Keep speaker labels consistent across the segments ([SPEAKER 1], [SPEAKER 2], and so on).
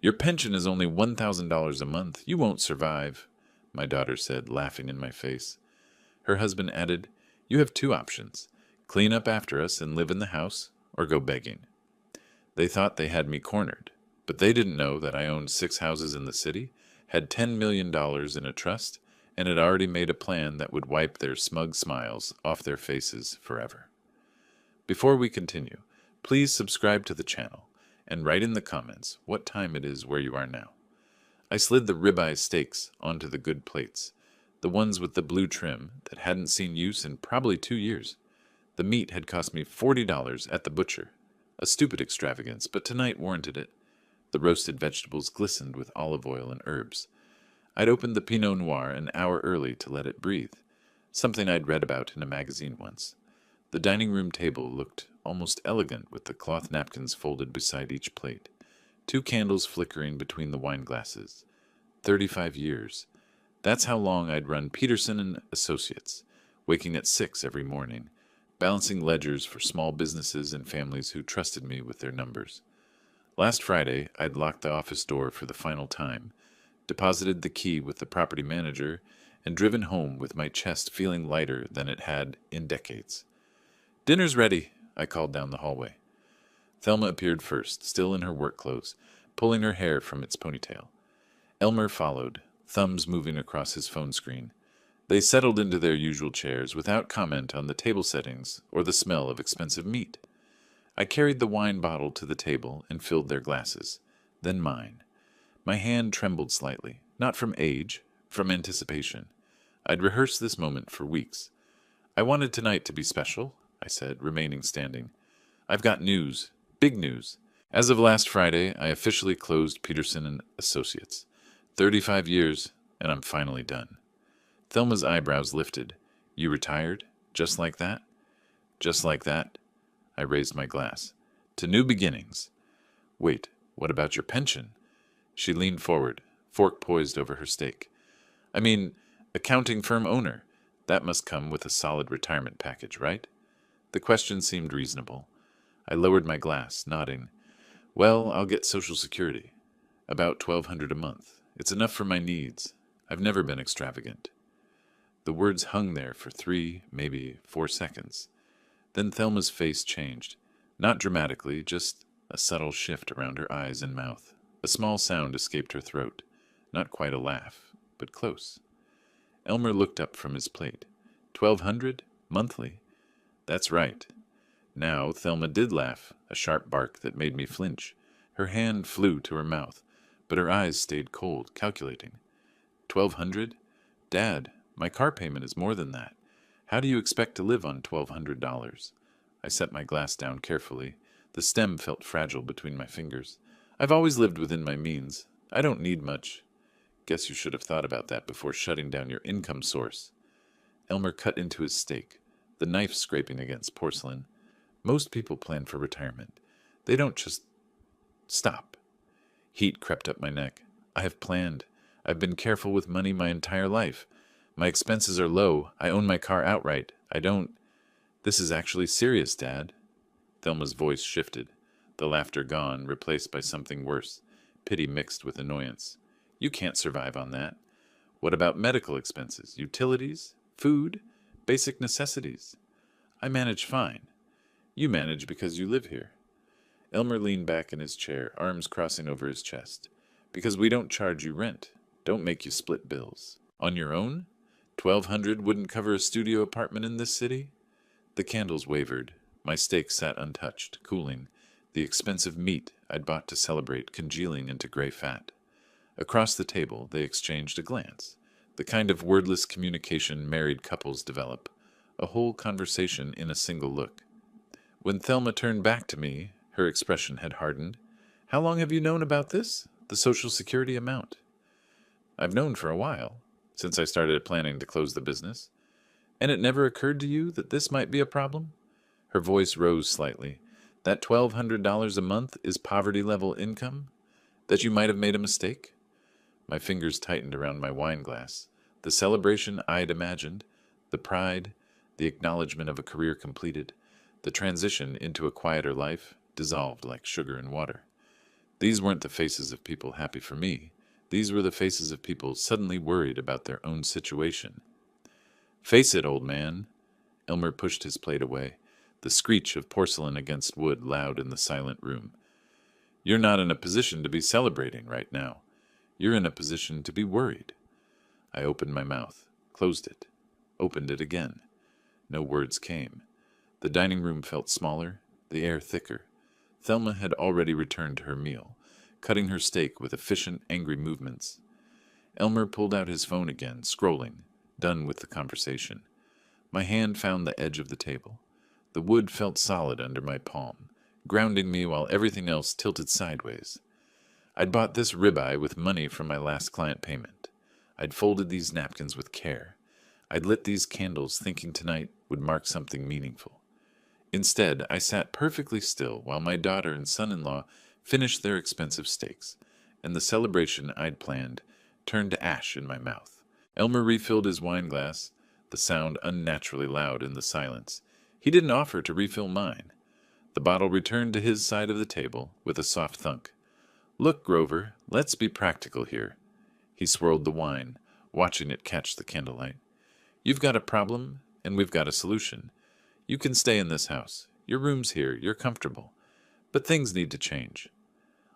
[SPEAKER 1] Your pension is only $1,000 a month. You won't survive, my daughter said, laughing in my face. Her husband added, You have two options. Clean up after us and live in the house, or go begging. They thought they had me cornered, but they didn't know that I owned 6 houses in the city, had $10 million in a trust, and had already made a plan that would wipe their smug smiles off their faces forever. Before we continue, please subscribe to the channel and write in the comments what time it is where you are now. I slid the ribeye steaks onto the good plates, the ones with the blue trim that hadn't seen use in probably 2 years. The meat had cost me $40 at the butcher. A stupid extravagance, but tonight warranted it. The roasted vegetables glistened with olive oil and herbs. I'd opened the Pinot Noir an hour early to let it breathe, something I'd read about in a magazine once. The dining room table looked almost elegant with the cloth napkins folded beside each plate, 2 candles flickering between the wine glasses. 35 years. That's how long I'd run Peterson and Associates, waking at 6 every morning, balancing ledgers for small businesses and families who trusted me with their numbers. Last Friday, I'd locked the office door for the final time, deposited the key with the property manager, and driven home with my chest feeling lighter than it had in decades. Dinner's ready, I called down the hallway. Thelma appeared first, still in her work clothes, pulling her hair from its ponytail. Elmer followed, thumbs moving across his phone screen. They settled into their usual chairs without comment on the table settings or the smell of expensive meat. I carried the wine bottle to the table and filled their glasses, then mine. My hand trembled slightly, not from age, from anticipation. I'd rehearsed this moment for weeks. I wanted tonight to be special, I said, remaining standing. I've got news, big news. As of last Friday, I officially closed Peterson and Associates. 35 years, and I'm finally done. Thelma's eyebrows lifted. You retired? Just like that? Just like that? I raised my glass. To new beginnings. Wait, what about your pension? She leaned forward, fork poised over her steak. I mean, accounting firm owner. That must come with a solid retirement package, right? The question seemed reasonable. I lowered my glass, nodding. Well, I'll get Social Security. About $1,200 a month. It's enough for my needs. I've never been extravagant. The words hung there for 3, maybe 4 seconds. Then Thelma's face changed. Not dramatically, just a subtle shift around her eyes and mouth. A small sound escaped her throat. Not quite a laugh, but close. Elmer looked up from his plate. 1,200? Monthly? That's right. Now Thelma did laugh, a sharp bark that made me flinch. Her hand flew to her mouth, but her eyes stayed cold, calculating. 1,200? Dad, my car payment is more than that. How do you expect to live on $1,200? I set my glass down carefully. The stem felt fragile between my fingers. I've always lived within my means. I don't need much. Guess you should have thought about that before shutting down your income source. Elmer cut into his steak, the knife scraping against porcelain. Most people plan for retirement. They don't just stop. Heat crept up my neck. I have planned. I've been careful with money my entire life. My expenses are low. I own my car outright. I don't... This is actually serious, Dad. Thelma's voice shifted, the laughter gone, replaced by something worse, pity mixed with annoyance. You can't survive on that. What about medical expenses, utilities, food, basic necessities? I manage fine. You manage because you live here. Elmer leaned back in his chair, arms crossing over his chest. Because we don't charge you rent. Don't make you split bills. On your own? 1,200 wouldn't cover a studio apartment in this city? The candles wavered. My steak sat untouched, cooling, the expensive meat I'd bought to celebrate congealing into gray fat. Across the table, they exchanged a glance, the kind of wordless communication married couples develop, a whole conversation in a single look. When Thelma turned back to me, her expression had hardened. How long have you known about this? The Social Security amount? I've known for a while, since I started planning to close the business. And it never occurred to you that this might be a problem? Her voice rose slightly. That $1,200 a month is poverty-level income? That you might have made a mistake? My fingers tightened around my wine glass. The celebration I'd imagined, the pride, the acknowledgement of a career completed, the transition into a quieter life, dissolved like sugar in water. These weren't the faces of people happy for me. These were the faces of people suddenly worried about their own situation. Face it, old man. Elmer pushed his plate away, the screech of porcelain against wood loud in the silent room. You're not in a position to be celebrating right now. You're in a position to be worried. I opened my mouth, closed it, opened it again. No words came. The dining room felt smaller, the air thicker. Thelma had already returned to her meal, cutting her steak with efficient, angry movements. Elmer pulled out his phone again, scrolling, done with the conversation. My hand found the edge of the table. The wood felt solid under my palm, grounding me while everything else tilted sideways. I'd bought this ribeye with money from my last client payment. I'd folded these napkins with care. I'd lit these candles thinking tonight would mark something meaningful. Instead, I sat perfectly still while my daughter and son-in-law finished their expensive steaks, and the celebration I'd planned turned to ash in my mouth. Elmer refilled his wine glass, the sound unnaturally loud in the silence. He didn't offer to refill mine. The bottle returned to his side of the table with a soft thunk. Look, Grover, let's be practical here. He swirled the wine, watching it catch the candlelight. You've got a problem, and we've got a solution. You can stay in this house. Your room's here, you're comfortable. But things need to change.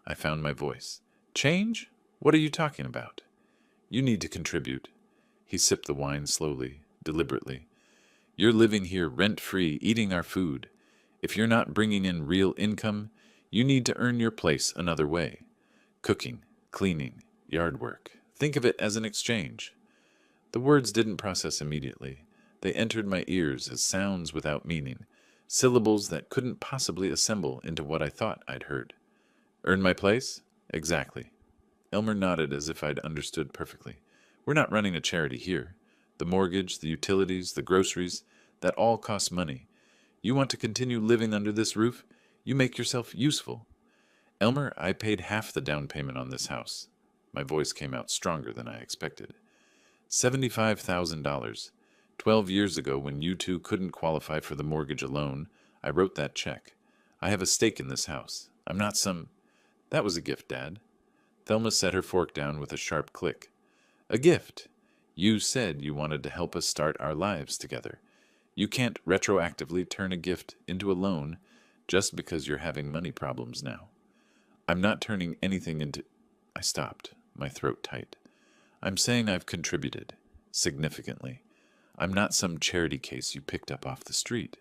[SPEAKER 1] I found my voice. Change? What are you talking about? You need to contribute. He sipped the wine slowly, deliberately. You're living here rent-free, eating our food. If you're not bringing in real income, you need to earn your place another way. Cooking, cleaning, yard work. Think of it as an exchange. The words didn't process immediately. They entered my ears as sounds without meaning, syllables that couldn't possibly assemble into what I thought I'd heard. Earn my place? Exactly. Elmer nodded as if I'd understood perfectly. We're not running a charity here. The mortgage, the utilities, the groceries, that all costs money. You want to continue living under this roof? You make yourself useful. Elmer, I paid half the down payment on this house. My voice came out stronger than I expected. $75,000. 12 years ago, when you two couldn't qualify for the mortgage alone, I wrote that check. I have a stake in this house. I'm not some... That was a gift, Dad. Thelma set her fork down with a sharp click. A gift. You said you wanted to help us start our lives together. You can't retroactively turn a gift into a loan just because you're having money problems now. I'm not turning anything into... I stopped, my throat tight. I'm saying I've contributed, significantly. I'm not some charity case you picked up off the street.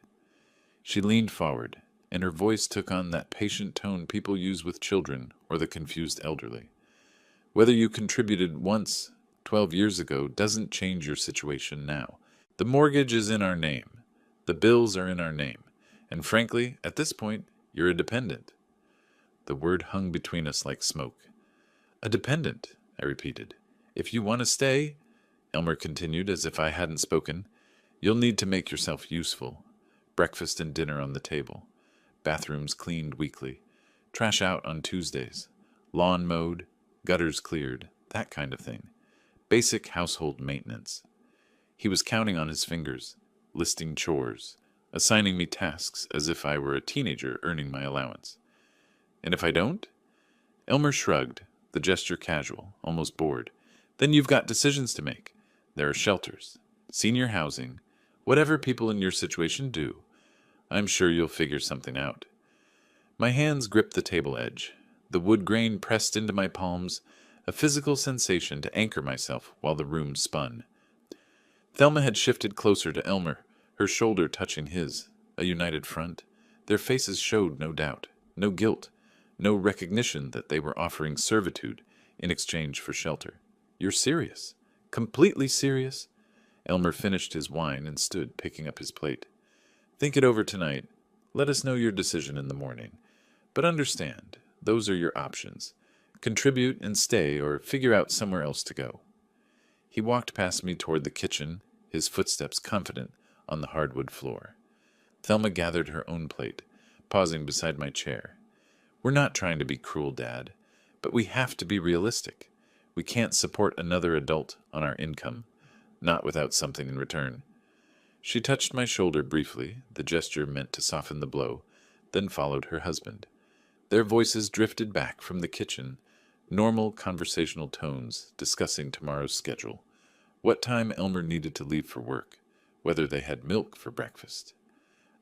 [SPEAKER 1] She leaned forward, and her voice took on that patient tone people use with children or the confused elderly. Whether you contributed once, 12 years ago, doesn't change your situation now. The mortgage is in our name. The bills are in our name. And frankly, at this point, you're a dependent. The word hung between us like smoke. A dependent, I repeated. If you want to stay, Elmer continued as if I hadn't spoken, you'll need to make yourself useful. Breakfast and dinner on the table. Bathrooms cleaned weekly. Trash out on Tuesdays. Lawn mowed. Gutters cleared. That kind of thing. Basic household maintenance. He was counting on his fingers, listing chores, assigning me tasks as if I were a teenager earning my allowance. And if I don't? Elmer shrugged, the gesture casual, almost bored. Then you've got decisions to make. There are shelters, senior housing, whatever people in your situation do. I'm sure you'll figure something out. My hands gripped the table edge. The wood grain pressed into my palms, a physical sensation to anchor myself while the room spun. Thelma had shifted closer to Elmer, her shoulder touching his, a united front. Their faces showed no doubt, no guilt, no recognition that they were offering servitude in exchange for shelter. You're serious? Completely serious? Elmer finished his wine and stood picking up his plate. Think it over tonight. Let us know your decision in the morning. But understand, those are your options. Contribute and stay, or figure out somewhere else to go. He walked past me toward the kitchen, his footsteps confident on the hardwood floor. Thelma gathered her own plate, pausing beside my chair. We're not trying to be cruel, Dad, but we have to be realistic. We can't support another adult on our income, not without something in return. She touched my shoulder briefly, the gesture meant to soften the blow, then followed her husband. Their voices drifted back from the kitchen, normal conversational tones discussing tomorrow's schedule, what time Elmer needed to leave for work, whether they had milk for breakfast.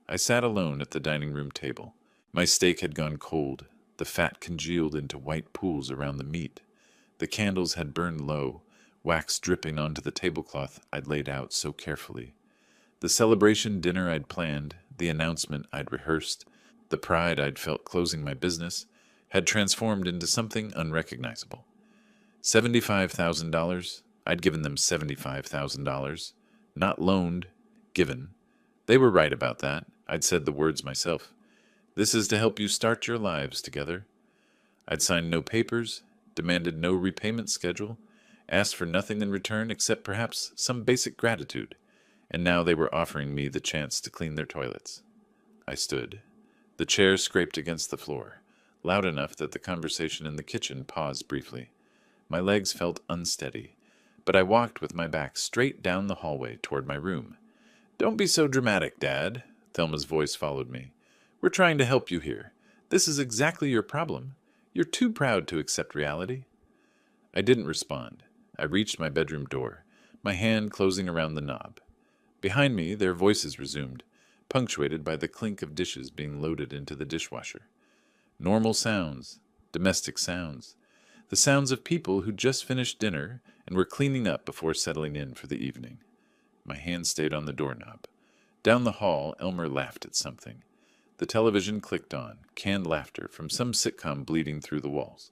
[SPEAKER 1] I sat alone at the dining room table. My steak had gone cold, the fat congealed into white pools around the meat. The candles had burned low, wax dripping onto the tablecloth I'd laid out so carefully. The celebration dinner I'd planned, the announcement I'd rehearsed, the pride I'd felt closing my business, had transformed into something unrecognizable. $75,000, I'd given them $75,000. Not loaned, given. They were right about that. I'd said the words myself. This is to help you start your lives together. I'd signed no papers, demanded no repayment schedule, asked for nothing in return except perhaps some basic gratitude, and now they were offering me the chance to clean their toilets. I stood. The chair scraped against the floor, loud enough that the conversation in the kitchen paused briefly. My legs felt unsteady, but I walked with my back straight down the hallway toward my room. Don't be so dramatic, Dad, Thelma's voice followed me. We're trying to help you here. This is exactly your problem. You're too proud to accept reality. I didn't respond. I reached my bedroom door, my hand closing around the knob. Behind me, their voices resumed, punctuated by the clink of dishes being loaded into the dishwasher. Normal sounds, domestic sounds, the sounds of people who just finished dinner and were cleaning up before settling in for the evening. My hand stayed on the doorknob. Down the hall, Elmer laughed at something. The television clicked on, canned laughter from some sitcom bleeding through the walls.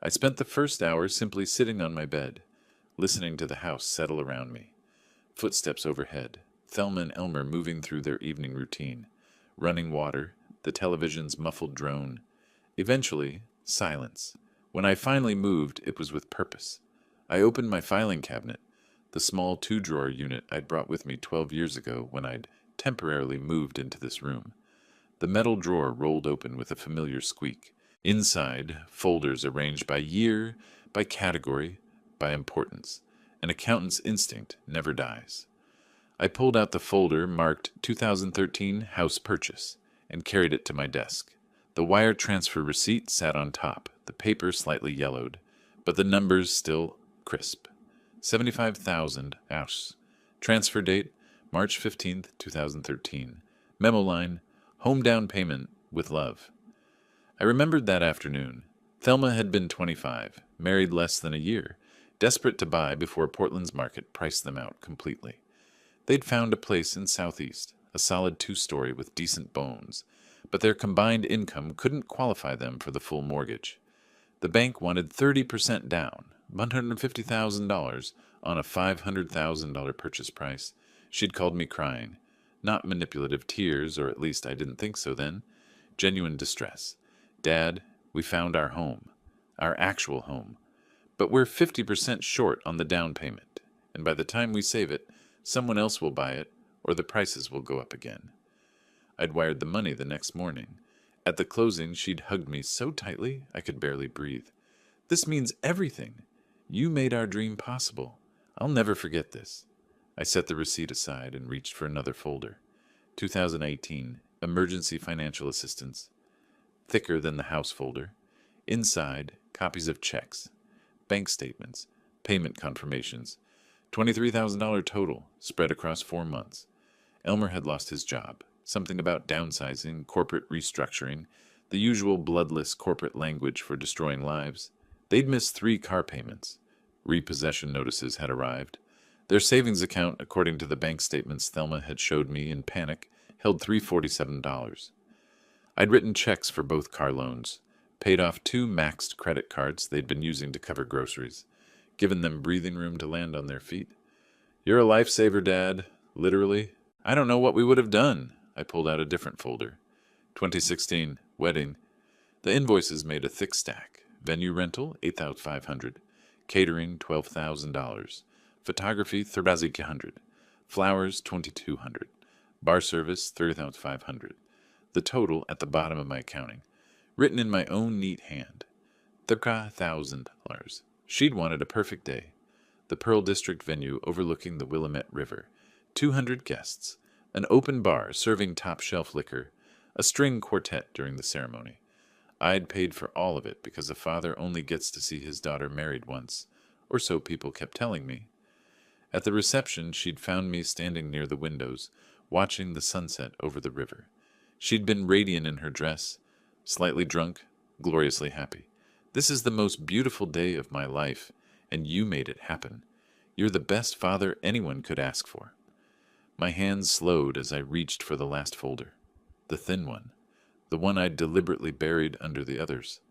[SPEAKER 1] I spent the first hour simply sitting on my bed, listening to the house settle around me. Footsteps overhead, Thelma and Elmer moving through their evening routine. Running water, the television's muffled drone. Eventually, silence. When I finally moved, it was with purpose. I opened my filing cabinet, the small two-drawer unit I'd brought with me 12 years ago when I'd temporarily moved into this room. The metal drawer rolled open with a familiar squeak. Inside, folders arranged by year, by category, by importance. An accountant's instinct never dies. I pulled out the folder marked 2013 House Purchase and carried it to my desk. The wire transfer receipt sat on top, the paper slightly yellowed, but the numbers still crisp. 75,000 ounce. Transfer date, March 15th, 2013. Memo line, home down payment with love. I remembered that afternoon. Thelma had been 25, married less than a year, desperate to buy before Portland's market priced them out completely. They'd found a place in Southeast, a solid 2-story with decent bones, but their combined income couldn't qualify them for the full mortgage. The bank wanted 30% down, $150,000 on a $500,000 purchase price. She'd called me crying. Not manipulative tears, or at least I didn't think so then. Genuine distress. Dad, we found our home. Our actual home. But we're 50% short on the down payment, and by the time we save it, someone else will buy it, or the prices will go up again. I'd wired the money the next morning. At the closing, she'd hugged me so tightly I could barely breathe. This means everything. You made our dream possible. I'll never forget this. I set the receipt aside and reached for another folder. 2018, Emergency Financial Assistance. Thicker than the house folder. Inside, copies of checks, bank statements, payment confirmations. $23,000 total, spread across 4 months. Elmer had lost his job. Something about downsizing, corporate restructuring, the usual bloodless corporate language for destroying lives. They'd missed 3 car payments. Repossession notices had arrived. Their savings account, according to the bank statements Thelma had showed me in panic, held $347. I'd written checks for both car loans, paid off 2 maxed credit cards they'd been using to cover groceries, given them breathing room to land on their feet. You're a lifesaver, Dad. Literally. I don't know what we would have done. I pulled out a different folder. 2016, wedding. The invoices made a thick stack. Venue rental, $8,500. Catering, $12,000. Photography, $3,500. Flowers, $2,200. Bar service, $3,500. The total at the bottom of my accounting, written in my own neat hand. $30,000. She'd wanted a perfect day. The Pearl District venue overlooking the Willamette River. 200 guests. An open bar serving top-shelf liquor. A string quartet during the ceremony. I'd paid for all of it because a father only gets to see his daughter married once, or so people kept telling me. At the reception, she'd found me standing near the windows, watching the sunset over the river. She'd been radiant in her dress, slightly drunk, gloriously happy. "This is the most beautiful day of my life, and you made it happen. You're the best father anyone could ask for." My hands slowed as I reached for the last folder. The thin one. The one I'd deliberately buried under the others.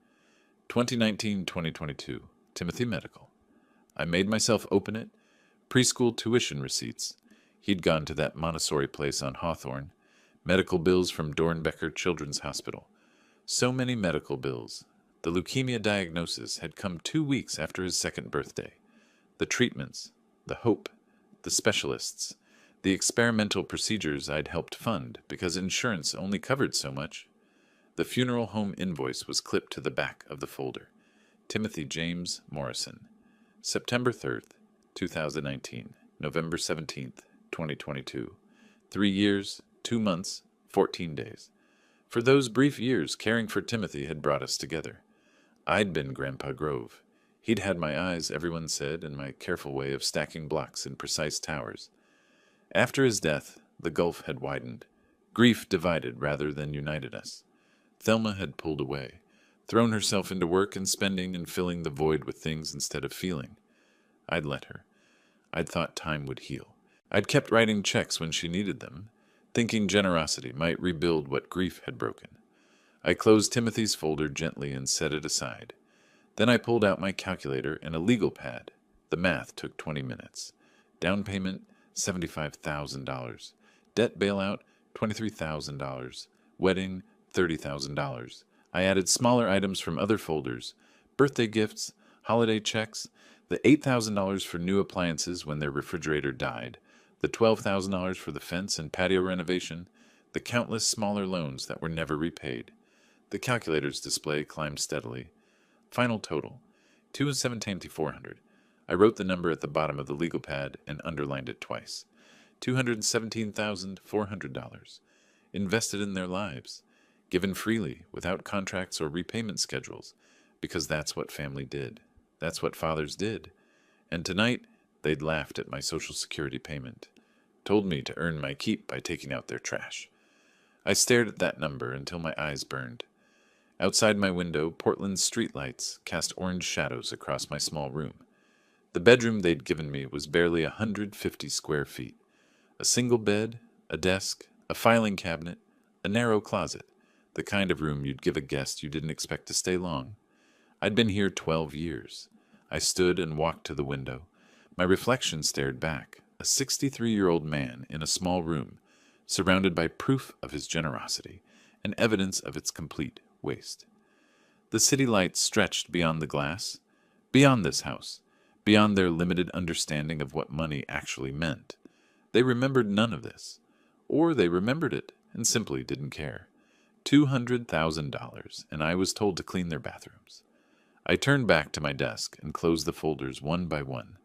[SPEAKER 1] 2019-2022, Timothy Medical. I made myself open it. Preschool tuition receipts. He'd gone to that Montessori place on Hawthorne. Medical bills from Dornbecker Children's Hospital. So many medical bills. The leukemia diagnosis had come 2 weeks after his second birthday. The treatments, the hope, the specialists, the experimental procedures I'd helped fund because insurance only covered so much. The funeral home invoice was clipped to the back of the folder. Timothy James Morrison. September 3rd, 2019, November 17th, 2022. 3 years, 2 months, 14 days. For those brief years, caring for Timothy had brought us together. I'd been Grandpa Grove. He'd had my eyes, everyone said, and my careful way of stacking blocks in precise towers. After his death, the gulf had widened. Grief divided rather than united us. Thelma had pulled away, thrown herself into work and spending and filling the void with things instead of feeling. I'd let her. I'd thought time would heal. I'd kept writing checks when she needed them, thinking generosity might rebuild what grief had broken. I closed Timothy's folder gently and set it aside. Then I pulled out my calculator and a legal pad. The math took 20 minutes. Down payment, $75,000. Debt bailout, $23,000. Wedding, $30,000. I added smaller items from other folders, birthday gifts, holiday checks, the $8,000 for new appliances when their refrigerator died, the $12,000 for the fence and patio renovation, the countless smaller loans that were never repaid. The calculator's display climbed steadily. Final total, $217,400. I wrote the number at the bottom of the legal pad and underlined it twice. $217,400. Invested in their lives. Given freely, without contracts or repayment schedules, because that's what family did. That's what fathers did. And tonight, they'd laughed at my Social Security payment, told me to earn my keep by taking out their trash. I stared at that number until my eyes burned. Outside my window, Portland's streetlights cast orange shadows across my small room. The bedroom they'd given me was barely 150 square feet. A single bed, a desk, a filing cabinet, a narrow closet, the kind of room you'd give a guest you didn't expect to stay long. I'd been here 12 years. I stood and walked to the window. My reflection stared back, a 63-year-old man in a small room, surrounded by proof of his generosity and evidence of its complete waste. The city lights stretched beyond the glass, beyond this house, beyond their limited understanding of what money actually meant. They remembered none of this, or they remembered it and simply didn't care. $200,000, and I was told to clean their bathrooms. I turned back to my desk and closed the folders one by one,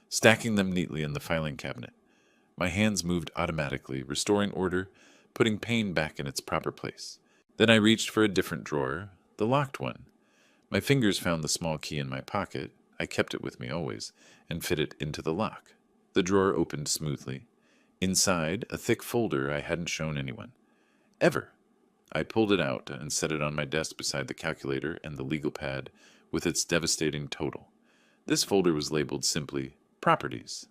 [SPEAKER 1] stacking them neatly in the filing cabinet. My hands moved automatically, restoring order, putting pain back in its proper place. Then I reached for a different drawer, the locked one. My fingers found the small key in my pocket. I kept it with me always, and fit it into the lock. The drawer opened smoothly. Inside, a thick folder I hadn't shown anyone. Ever. I pulled it out and set it on my desk beside the calculator and the legal pad with its devastating total. This folder was labeled simply, Properties.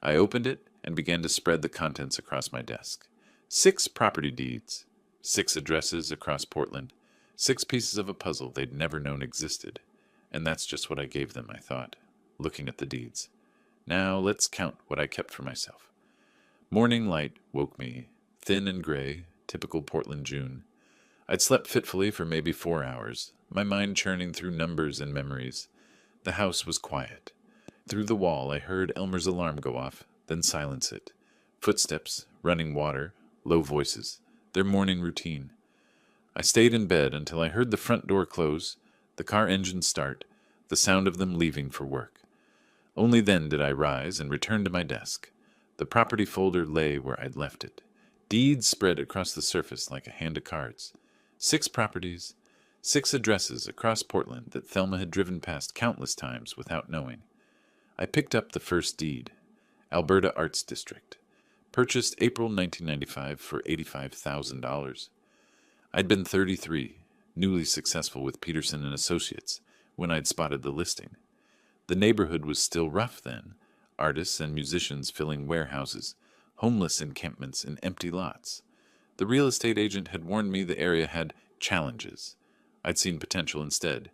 [SPEAKER 1] I opened it and began to spread the contents across my desk. 6 property deeds, 6 addresses across Portland, 6 pieces of a puzzle they'd never known existed. And that's just what I gave them, I thought, looking at the deeds. Now let's count what I kept for myself. Morning light woke me, thin and gray, typical Portland June. I'd slept fitfully for maybe 4 hours, my mind churning through numbers and memories. The house was quiet. Through the wall I heard Elmer's alarm go off, then silence it. Footsteps, running water, low voices, their morning routine. I stayed in bed until I heard the front door close, the car engine start, the sound of them leaving for work. Only then did I rise and return to my desk. The property folder lay where I'd left it. Deeds spread across the surface like a hand of cards. 6 properties, 6 addresses across Portland that Thelma had driven past countless times without knowing. I picked up the first deed. Alberta Arts District. Purchased April 1995 for $85,000. I'd been 33, newly successful with Peterson and Associates, when I'd spotted the listing. The neighborhood was still rough then, artists and musicians filling warehouses, homeless encampments in empty lots. The real estate agent had warned me the area had challenges. I'd seen potential instead.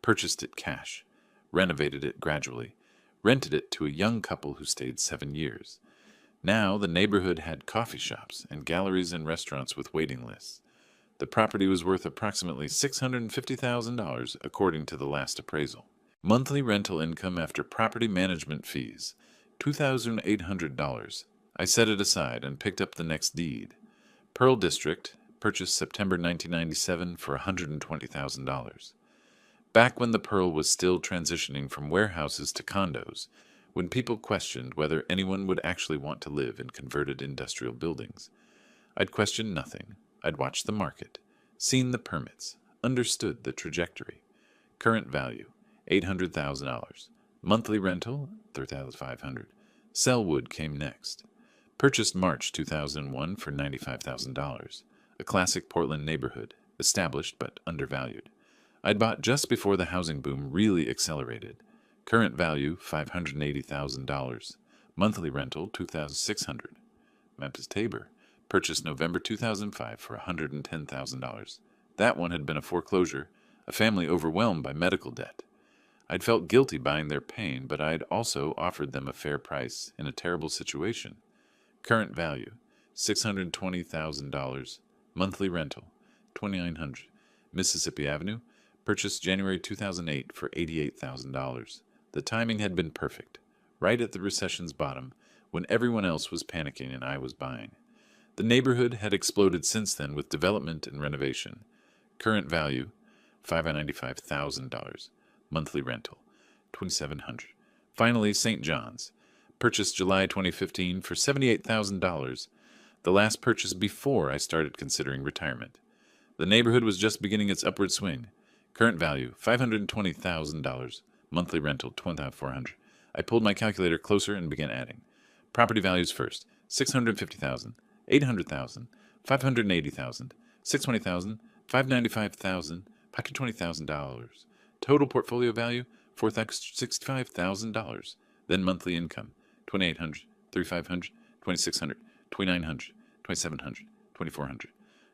[SPEAKER 1] Purchased it cash. Renovated it gradually. Rented it to a young couple who stayed 7 years. Now the neighborhood had coffee shops and galleries and restaurants with waiting lists. The property was worth approximately $650,000 according to the last appraisal. Monthly rental income after property management fees, $2,800. I set it aside and picked up the next deed. Pearl District, purchased September 1997 for $120,000. Back when the Pearl was still transitioning from warehouses to condos, when people questioned whether anyone would actually want to live in converted industrial buildings. I'd questioned nothing. I'd watched the market, seen the permits, understood the trajectory. Current value, $800,000. Monthly rental, $3,500. Selwood came next. Purchased March 2001 for $95,000. A classic Portland neighborhood, established but undervalued. I'd bought just before the housing boom really accelerated. Current value, $580,000. Monthly rental, $2,600. Memphis Tabor. Purchased November 2005 for $110,000. That one had been a foreclosure, a family overwhelmed by medical debt. I'd felt guilty buying their pain, but I'd also offered them a fair price in a terrible situation. Current value, $620,000. Monthly rental, $2,900. Mississippi Avenue. Purchased January 2008 for $88,000. The timing had been perfect, right at the recession's bottom, when everyone else was panicking and I was buying. The neighborhood had exploded since then with development and renovation. Current value, $595,000. Monthly rental, $2,700. Finally, St. John's. Purchased July 2015 for $78,000, the last purchase before I started considering retirement. The neighborhood was just beginning its upward swing. Current value, $520,000. Monthly rental, $2,400. I pulled my calculator closer and began adding. Property values first, $650,000, $800,000, $580,000, $620,000, $595,000, $520,000. Total portfolio value, $465,000. Then monthly income, $2,800, $3,500, $2,600, $2,900, $2,700, $2,400.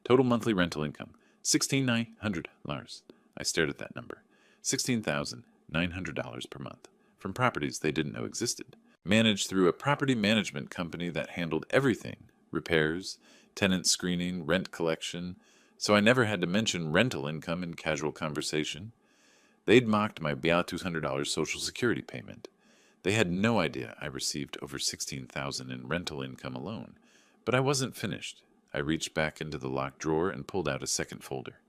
[SPEAKER 1] Total monthly rental income, $1,600. I stared at that number. $16,900 per month from properties they didn't know existed. Managed through a property management company that handled everything: repairs, tenant screening, rent collection, so I never had to mention rental income in casual conversation. They'd mocked my $200 Social Security payment. They had no idea I received over $16,000 in rental income alone. But I wasn't finished. I reached back into the locked drawer and pulled out a second folder.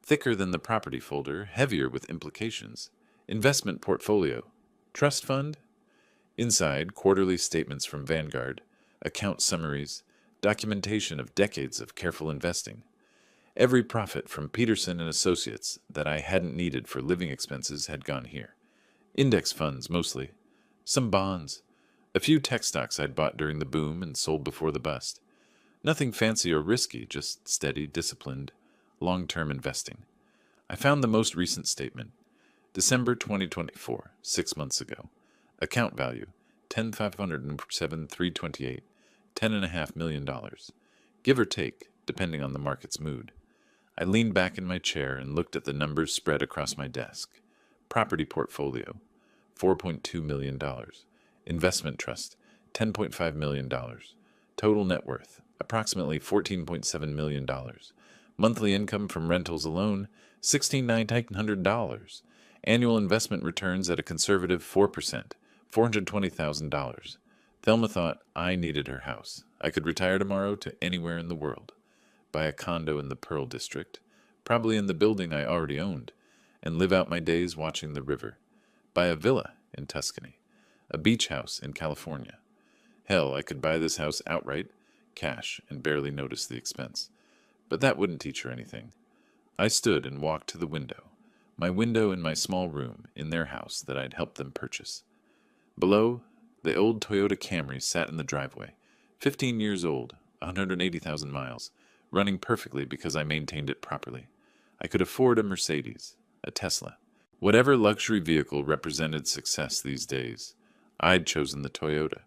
[SPEAKER 1] Thicker than the property folder, heavier with implications. Investment portfolio. Trust fund? Inside, quarterly statements from Vanguard, account summaries, documentation of decades of careful investing. Every profit from Peterson and Associates that I hadn't needed for living expenses had gone here. Index funds, mostly. Some bonds. A few tech stocks I'd bought during the boom and sold before the bust. Nothing fancy or risky, just steady, disciplined, long-term investing. I found the most recent statement. December 2024, 6 months ago. Account value, $10,507,328, $10.5 million. Give or take, depending on the market's mood. I leaned back in my chair and looked at the numbers spread across my desk. Property portfolio, $4.2 million. Investment trust, $10.5 million. Total net worth, approximately $14.7 million. Monthly income from rentals alone, $16,900. Annual investment returns at a conservative 4%, $420,000. Thelma thought I needed her house. I could retire tomorrow to anywhere in the world. Buy a condo in the Pearl District, probably in the building I already owned, and live out my days watching the river. Buy a villa in Tuscany, a beach house in California. Hell, I could buy this house outright, cash, and barely notice the expense. But that wouldn't teach her anything. I stood and walked to the window, my window in my small room in their house that I'd helped them purchase. Below, the old Toyota Camry sat in the driveway, 15 years old, 180,000 miles, running perfectly because I maintained it properly. I could afford a Mercedes, a Tesla. Whatever luxury vehicle represented success these days, I'd chosen the Toyota.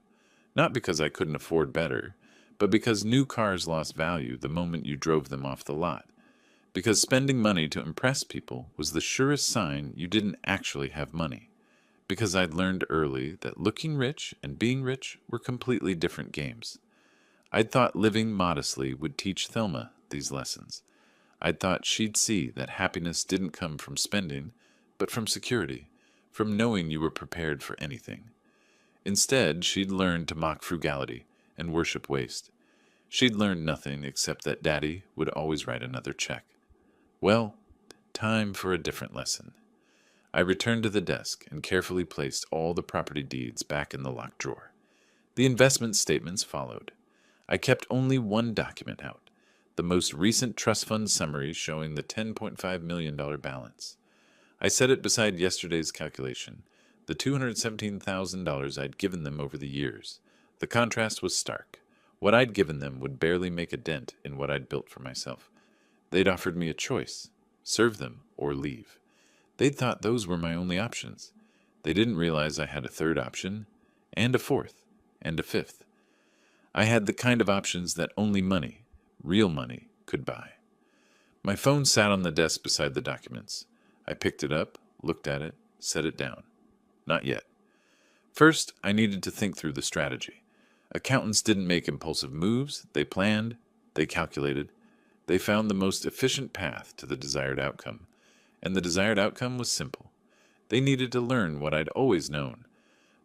[SPEAKER 1] Not because I couldn't afford better, but because new cars lost value the moment you drove them off the lot. Because spending money to impress people was the surest sign you didn't actually have money. Because I'd learned early that looking rich and being rich were completely different games. I'd thought living modestly would teach Thelma these lessons. I'd thought she'd see that happiness didn't come from spending, but from security, from knowing you were prepared for anything. Instead, she'd learned to mock frugality and worship waste. She'd learned nothing except that Daddy would always write another check. Well, time for a different lesson. I returned to the desk and carefully placed all the property deeds back in the locked drawer. The investment statements followed. I kept only one document out, the most recent trust fund summary showing the $10.5 million balance. I set it beside yesterday's calculation, the $217,000 I'd given them over the years. The contrast was stark. What I'd given them would barely make a dent in what I'd built for myself. They'd offered me a choice, serve them or leave. They'd thought those were my only options. They didn't realize I had a third option, and a fourth, and a fifth. I had the kind of options that only money, real money, could buy. My phone sat on the desk beside the documents. I picked it up, looked at it, set it down. Not yet. First, I needed to think through the strategy. Accountants didn't make impulsive moves. They planned, they calculated. They found the most efficient path to the desired outcome. And the desired outcome was simple. They needed to learn what I'd always known.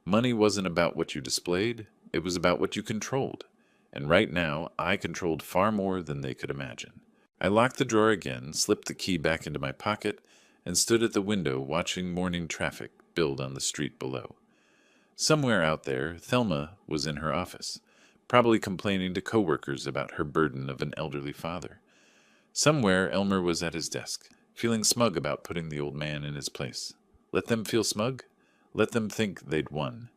[SPEAKER 1] Money wasn't about what you displayed, it was about what you controlled. And right now, I controlled far more than they could imagine. I locked the drawer again, slipped the key back into my pocket, and stood at the window watching morning traffic build on the street below. Somewhere out there, Thelma was in her office, probably complaining to coworkers about her burden of an elderly father. Somewhere, Elmer was at his desk, feeling smug about putting the old man in his place. Let them feel smug? Let them think they'd won.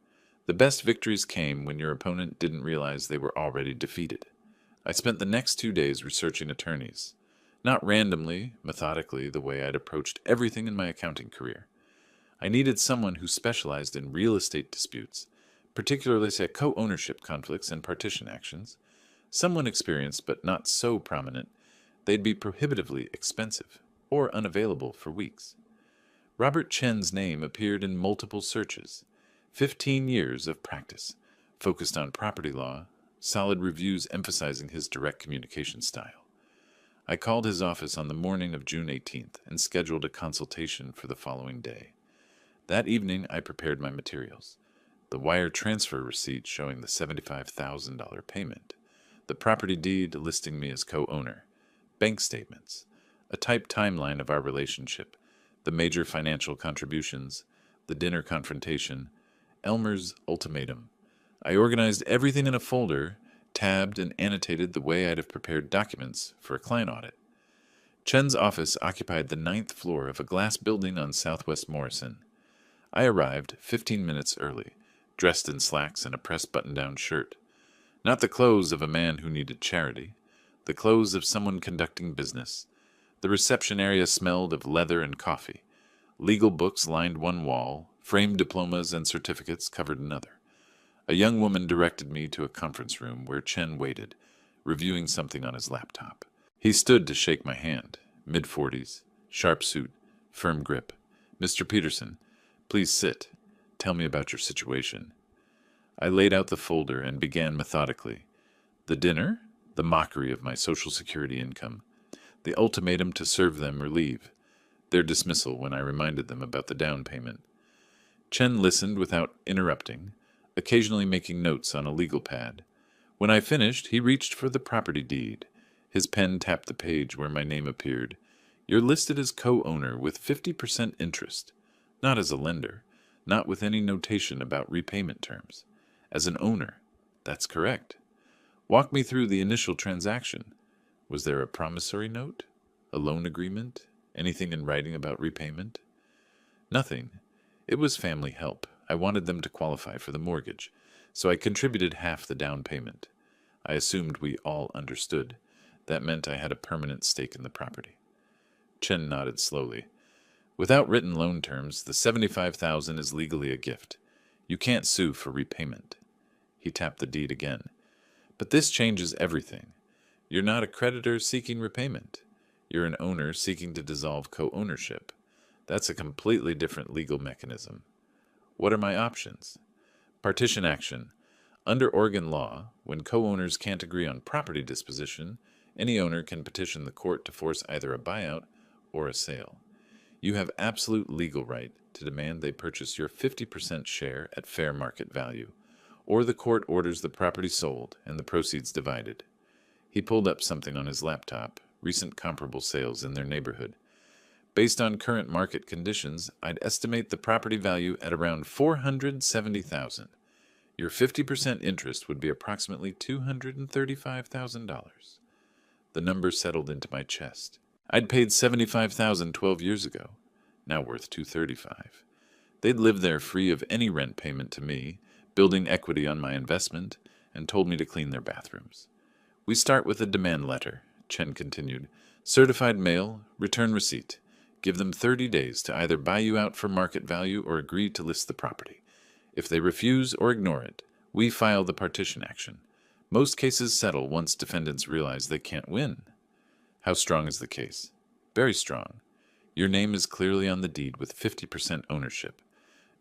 [SPEAKER 1] The best victories came when your opponent didn't realize they were already defeated. I spent the next 2 days researching attorneys. Not randomly, methodically, the way I'd approached everything in my accounting career. I needed someone who specialized in real estate disputes, particularly co-ownership conflicts and partition actions. Someone experienced but not so prominent, they'd be prohibitively expensive or unavailable for weeks. Robert Chen's name appeared in multiple searches. 15 years of practice, focused on property law, solid reviews emphasizing his direct communication style. I called his office on the morning of June 18th and scheduled a consultation for the following day. That evening, I prepared my materials. The wire transfer receipt showing the $75,000 payment, the property deed listing me as co-owner, bank statements, a typed timeline of our relationship, the major financial contributions, the dinner confrontation, Elmer's ultimatum. I organized everything in a folder, tabbed and annotated the way I'd have prepared documents for a client audit. Chen's office occupied the 9th floor of a glass building on Southwest Morrison. I arrived 15 minutes early, dressed in slacks and a pressed button-down shirt. Not the clothes of a man who needed charity, the clothes of someone conducting business. The reception area smelled of leather and coffee. Legal books lined one wall, framed diplomas and certificates covered another. A young woman directed me to a conference room where Chen waited, reviewing something on his laptop. He stood to shake my hand, mid-40s, sharp suit, firm grip. "Mr. Peterson, please sit. Tell me about your situation." I laid out the folder and began methodically. The dinner, the mockery of my Social Security income, the ultimatum to serve them or leave, their dismissal when I reminded them about the down payment. Chen listened without interrupting, occasionally making notes on a legal pad. When I finished, he reached for the property deed. His pen tapped the page where my name appeared. "You're listed as co-owner with 50% interest, not as a lender, not with any notation about repayment terms. As an owner, that's correct. Walk me through the initial transaction. Was there a promissory note? A loan agreement? Anything in writing about repayment? Nothing. It was family help. I wanted them to qualify for the mortgage, so I contributed half the down payment. I assumed we all understood. That meant I had a permanent stake in the property. Chen nodded slowly. Without written loan terms, the $75,000 is legally a gift. You can't sue for repayment. He tapped the deed again. But this changes everything. You're not a creditor seeking repayment. You're an owner seeking to dissolve co-ownership. That's a completely different legal mechanism. What are my options? Partition action. Under Oregon law, when co-owners can't agree on property disposition, any owner can petition the court to force either a buyout or a sale. You have absolute legal right to demand they purchase your 50% share at fair market value, or the court orders the property sold and the proceeds divided. He pulled up something on his laptop, recent comparable sales in their neighborhood. Based on current market conditions, I'd estimate the property value at around $470,000. Your 50% interest would be approximately $235,000. The number settled into my chest. I'd paid $75,000 12 years ago, now worth $235,000. They'd lived there free of any rent payment to me, building equity on my investment, and told me to clean their bathrooms. We start with a demand letter, Chen continued. Certified mail, return receipt. Give them 30 days to either buy you out for market value or agree to list the property. If they refuse or ignore it, we file the partition action. Most cases settle once defendants realize they can't win. How strong is the case? Very strong. Your name is clearly on the deed with 50% ownership.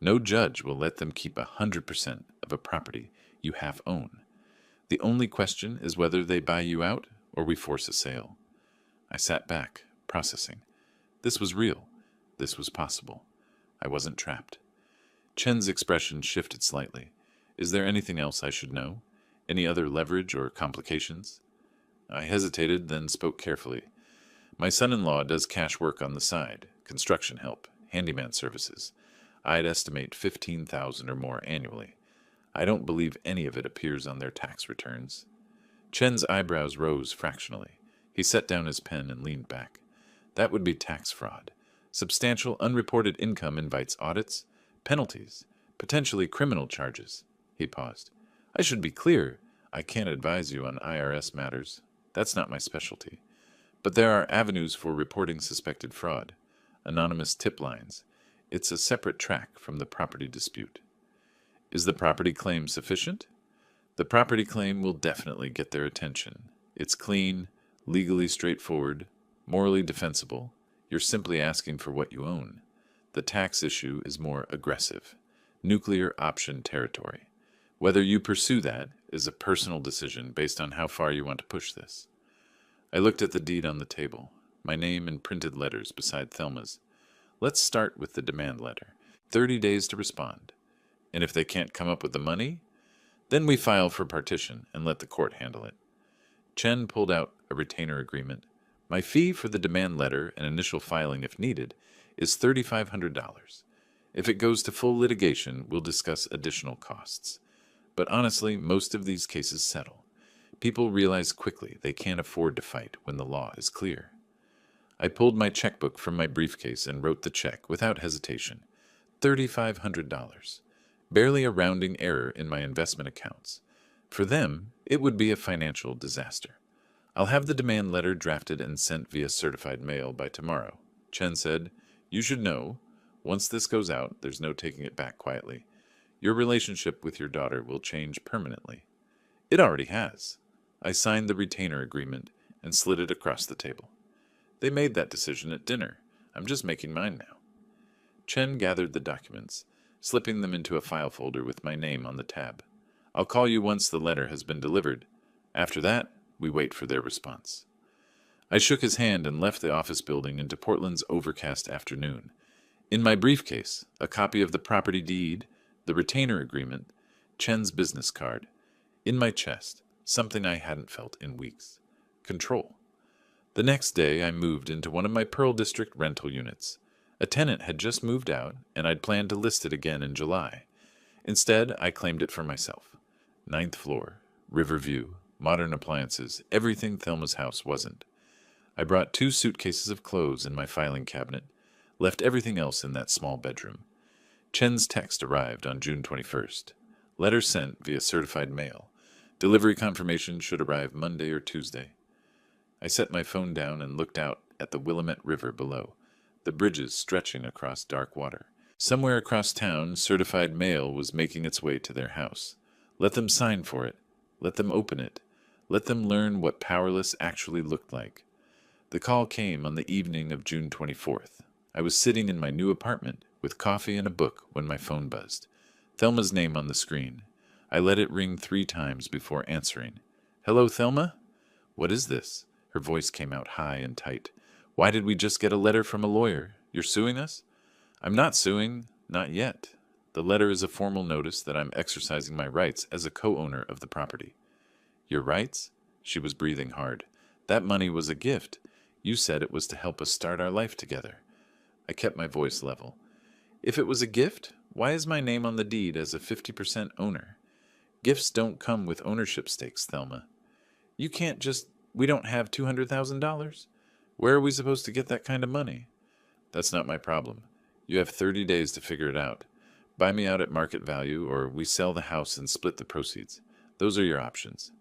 [SPEAKER 1] No judge will let them keep 100% of a property you half own. The only question is whether they buy you out or we force a sale. I sat back, processing. This was real. This was possible. I wasn't trapped. Chen's expression shifted slightly. Is there anything else I should know? Any other leverage or complications? I hesitated, then spoke carefully. My son-in-law does cash work on the side, construction help, handyman services. I'd estimate $15,000 or more annually. I don't believe any of it appears on their tax returns. Chen's eyebrows rose fractionally. He set down his pen and leaned back. That would be tax fraud. Substantial unreported income invites audits, penalties, potentially criminal charges. He paused. I should be clear. I can't advise you on IRS matters. That's not my specialty. But there are avenues for reporting suspected fraud. Anonymous tip lines. It's a separate track from the property dispute. Is the property claim sufficient? The property claim will definitely get their attention. It's clean, legally straightforward, morally defensible. You're simply asking for what you own. The tax issue is more aggressive. Nuclear option territory. Whether you pursue that is a personal decision based on how far you want to push this. I looked at the deed on the table, my name in printed letters beside Thelma's. Let's start with the demand letter. 30 days to respond. And if they can't come up with the money, then we file for partition and let the court handle it. Chen pulled out a retainer agreement. My fee for the demand letter and initial filing if needed is $3,500. If it goes to full litigation, we'll discuss additional costs. But honestly, most of these cases settle. People realize quickly they can't afford to fight when the law is clear. I pulled my checkbook from my briefcase and wrote the check without hesitation. $3,500. Barely a rounding error in my investment accounts. For them, it would be a financial disaster. I'll have the demand letter drafted and sent via certified mail by tomorrow. Chen said, You should know, once this goes out, there's no taking it back quietly. Your relationship with your daughter will change permanently. It already has. I signed the retainer agreement and slid it across the table. They made that decision at dinner. I'm just making mine now. Chen gathered the documents, slipping them into a file folder with my name on the tab. I'll call you once the letter has been delivered. After that, we wait for their response. I shook his hand and left the office building into Portland's overcast afternoon. In my briefcase, a copy of the property deed, the retainer agreement, Chen's business card. In my chest, something I hadn't felt in weeks. Control. The next day, I moved into one of my Pearl District rental units. A tenant had just moved out, and I'd planned to list it again in July. Instead, I claimed it for myself. 9th floor, river view, modern appliances, everything Thelma's house wasn't. I brought 2 suitcases of clothes in my filing cabinet, left everything else in that small bedroom. Chen's text arrived on June 21st. Letter sent via certified mail. Delivery confirmation should arrive Monday or Tuesday. I set my phone down and looked out at the Willamette River below, the bridges stretching across dark water. Somewhere across town, certified mail was making its way to their house. Let them sign for it. Let them open it. Let them learn what powerless actually looked like. The call came on the evening of June 24th. I was sitting in my new apartment with coffee and a book when my phone buzzed. Thelma's name on the screen. I let it ring 3 times before answering. "Hello, Thelma?" "What is this?" Her voice came out high and tight. "Why did we just get a letter from a lawyer? You're suing us?" "I'm not suing. Not yet. The letter is a formal notice that I'm exercising my rights as a co-owner of the property." "Your rights?" She was breathing hard. "That money was a gift. You said it was to help us start our life together." I kept my voice level. "If it was a gift, why is my name on the deed as a 50% owner? Gifts don't come with ownership stakes, Thelma. You can't just... We don't have $200,000? Where are we supposed to get that kind of money?" "That's not my problem. You have 30 days to figure it out. Buy me out at market value, or we sell the house and split the proceeds. Those are your options."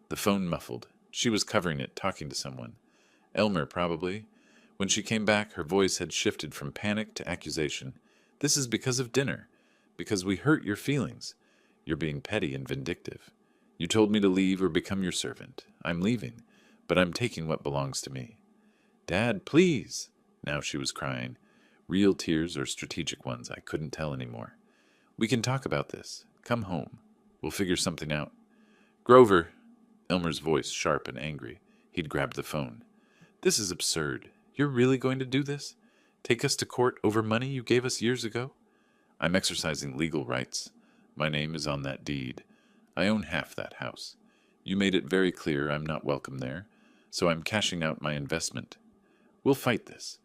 [SPEAKER 1] The phone muffled. She was covering it, talking to someone. Elmer, probably. When she came back, her voice had shifted from panic to accusation. "This is because of dinner. Because we hurt your feelings. You're being petty and vindictive. You told me to leave or become your servant. I'm leaving, but I'm taking what belongs to me." "Dad, please!" Now she was crying. Real tears or strategic ones, I couldn't tell anymore. "We can talk about this. Come home. We'll figure something out." "Grover!" Elmer's voice sharp and angry. He'd grabbed the phone. "This is absurd. You're really going to do this? Take us to court over money you gave us years ago?" "I'm exercising legal rights. My name is on that deed. I own half that house. You made it very clear I'm not welcome there, so I'm cashing out my investment. We'll fight this.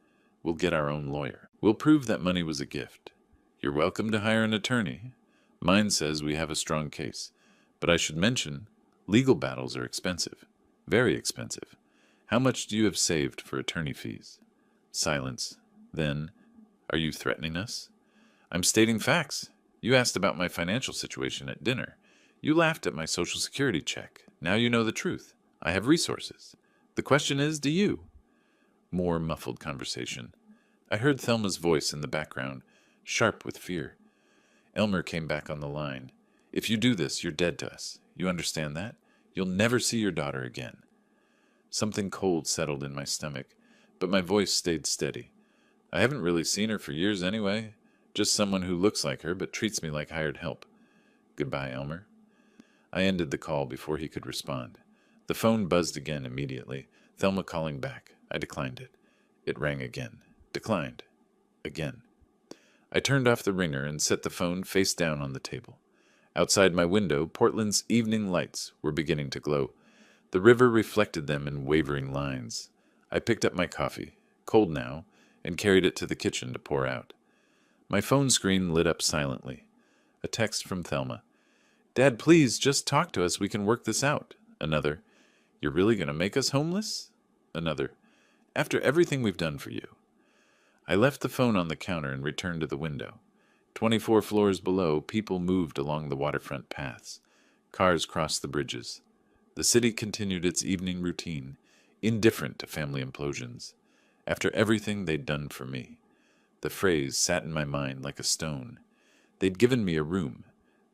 [SPEAKER 1] We'll get our own lawyer. We'll prove that money was a gift. You're welcome to hire an attorney. Mine says we have a strong case. But I should mention, legal battles are expensive. Very expensive. How much do you have saved for attorney fees?" Silence. Then, "Are you threatening us?" "I'm stating facts. You asked about my financial situation at dinner. You laughed at my Social Security check. Now you know the truth. I have resources. The question is, do you?" More muffled conversation. I heard Thelma's voice in the background, sharp with fear. Elmer came back on the line. "If you do this, you're dead to us. You understand that? You'll never see your daughter again." Something cold settled in my stomach, but my voice stayed steady. "I haven't really seen her for years anyway. Just someone who looks like her but treats me like hired help. Goodbye, Elmer." I ended the call before he could respond. The phone buzzed again immediately. Thelma calling back. I declined it. It rang again. Declined. Again. I turned off the ringer and set the phone face down on the table. Outside my window, Portland's evening lights were beginning to glow. The river reflected them in wavering lines. I picked up my coffee, cold now, and carried it to the kitchen to pour out. My phone screen lit up silently. A text from Thelma. "Dad, please, just talk to us. We can work this out." Another. "You're really going to make us homeless?" Another. "After everything we've done for you." I left the phone on the counter and returned to the window. 24 floors below, people moved along the waterfront paths. Cars crossed the bridges. The city continued its evening routine, indifferent to family implosions. After everything they'd done for me. The phrase sat in my mind like a stone. They'd given me a room.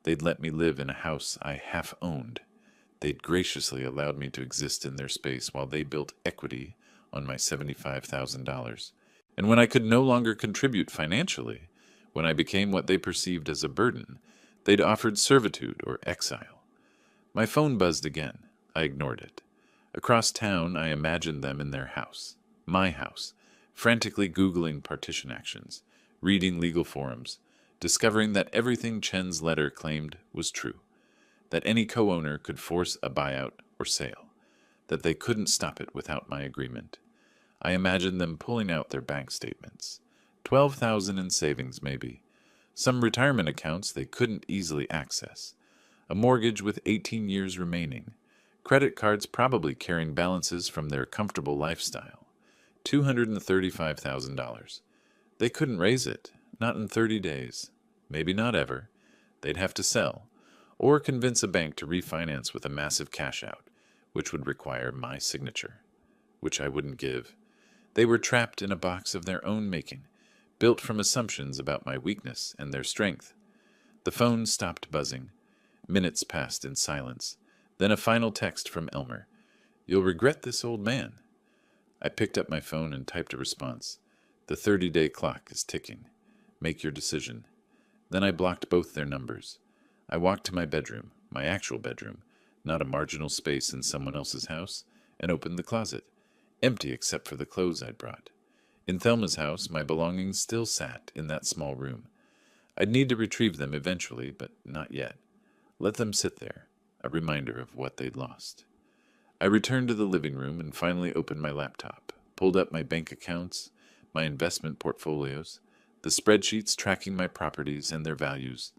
[SPEAKER 1] They'd let me live in a house I half owned. They'd graciously allowed me to exist in their space while they built equity on my $75,000. And when I could no longer contribute financially, when I became what they perceived as a burden, they'd offered servitude or exile. My phone buzzed again. I ignored it. Across town, I imagined them in their house, my house, frantically Googling partition actions, reading legal forums, discovering that everything Chen's letter claimed was true, that any co-owner could force a buyout or sale, that they couldn't stop it without my agreement. I imagined them pulling out their bank statements, $12,000 in savings maybe, some retirement accounts they couldn't easily access, a mortgage with 18 years remaining, Credit cards probably carrying balances from their comfortable lifestyle. $235,000. They couldn't raise it, not in 30 days. Maybe not ever. They'd have to sell, or convince a bank to refinance with a massive cash out, which would require my signature, which I wouldn't give. They were trapped in a box of their own making, built from assumptions about my weakness and their strength. The phone stopped buzzing. Minutes passed in silence. Then a final text from Elmer. "You'll regret this, old man." I picked up my phone and typed a response. "The 30-day clock is ticking. Make your decision." Then I blocked both their numbers. I walked to my bedroom, my actual bedroom, not a marginal space in someone else's house, and opened the closet, empty except for the clothes I'd brought. In Thelma's house, my belongings still sat in that small room. I'd need to retrieve them eventually, but not yet. Let them sit there, a reminder of what they'd lost. I returned to the living room and finally opened my laptop, pulled up my bank accounts, my investment portfolios, the spreadsheets tracking my properties and their values,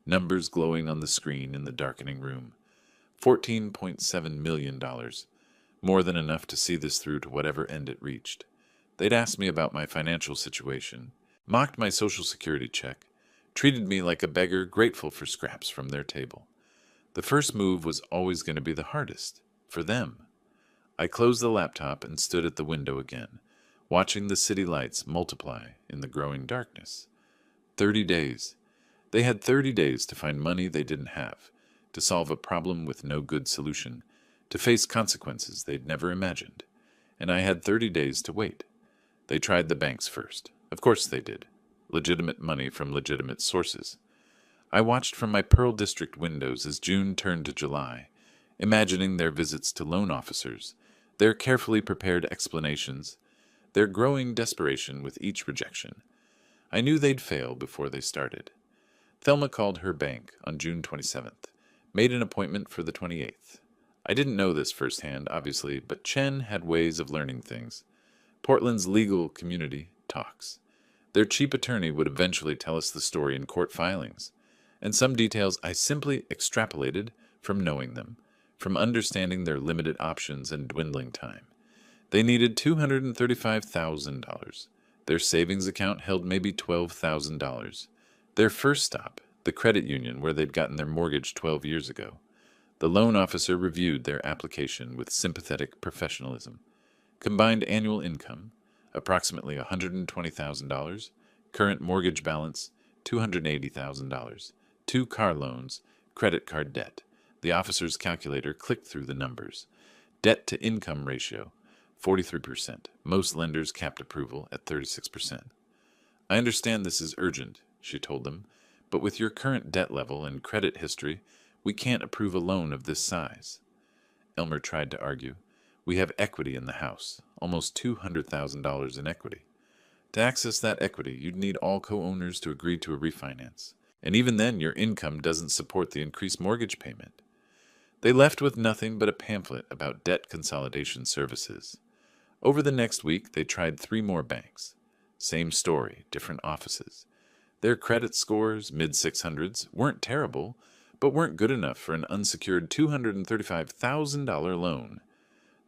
[SPEAKER 1] numbers glowing on the screen in the darkening room. $14.7 million, more than enough to see this through to whatever end it reached. They'd asked me about my financial situation, mocked my Social Security check, treated me like a beggar grateful for scraps from their table. The first move was always going to be the hardest, for them. I closed the laptop and stood at the window again, watching the city lights multiply in the growing darkness. 30 days. They had 30 days to find money they didn't have, to solve a problem with no good solution, to face consequences they'd never imagined. And I had 30 days to wait. They tried the banks first. Of course they did. Legitimate money from legitimate sources. I watched from my Pearl District windows as June turned to July, imagining their visits to loan officers, their carefully prepared explanations, their growing desperation with each rejection. I knew they'd fail before they started. Thelma called her bank on June 27th, made an appointment for the 28th. I didn't know this firsthand, obviously, but Chen had ways of learning things. Portland's legal community talks. Their chief attorney would eventually tell us the story in court filings, and some details I simply extrapolated from knowing them, from understanding their limited options and dwindling time. They needed $235,000. Their savings account held maybe $12,000. Their first stop, the credit union where they'd gotten their mortgage 12 years ago. The loan officer reviewed their application with sympathetic professionalism. Combined annual income, approximately $120,000. Current mortgage balance, $280,000. 2 car loans, credit card debt. The officer's calculator clicked through the numbers. Debt-to-income ratio, 43%. Most lenders capped approval at 36%. "I understand this is urgent," she told them, "but with your current debt level and credit history, we can't approve a loan of this size." Elmer tried to argue. "We have equity in the house, almost $200,000 in equity. To access that equity, you'd need all co-owners to agree to a refinance. And even then, your income doesn't support the increased mortgage payment." They left with nothing but a pamphlet about debt consolidation services. Over the next week, they tried 3 more banks. Same story, different offices. Their credit scores, mid-600s, weren't terrible, but weren't good enough for an unsecured $235,000 loan.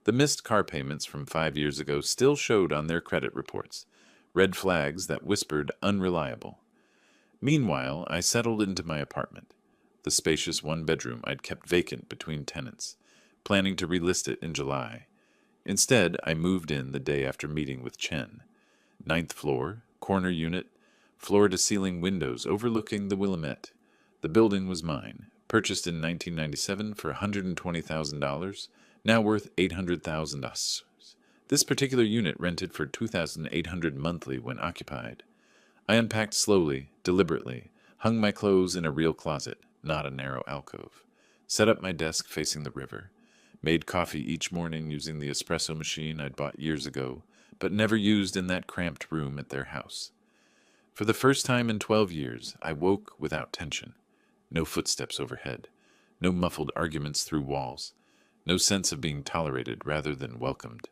[SPEAKER 1] The missed car payments from 5 years ago still showed on their credit reports, red flags that whispered unreliable. Meanwhile, I settled into my apartment, the spacious 1-bedroom I'd kept vacant between tenants, planning to relist it in July. Instead, I moved in the day after meeting with Chen. 9th floor, corner unit, floor-to-ceiling windows overlooking the Willamette. The building was mine, purchased in 1997 for $120,000, now worth $800,000. This particular unit rented for $2,800 monthly when occupied. I unpacked slowly, deliberately, hung my clothes in a real closet, not a narrow alcove, set up my desk facing the river, made coffee each morning using the espresso machine I'd bought years ago, but never used in that cramped room at their house. For the first time in 12 years, I woke without tension. No footsteps overhead, no muffled arguments through walls, no sense of being tolerated rather than welcomed.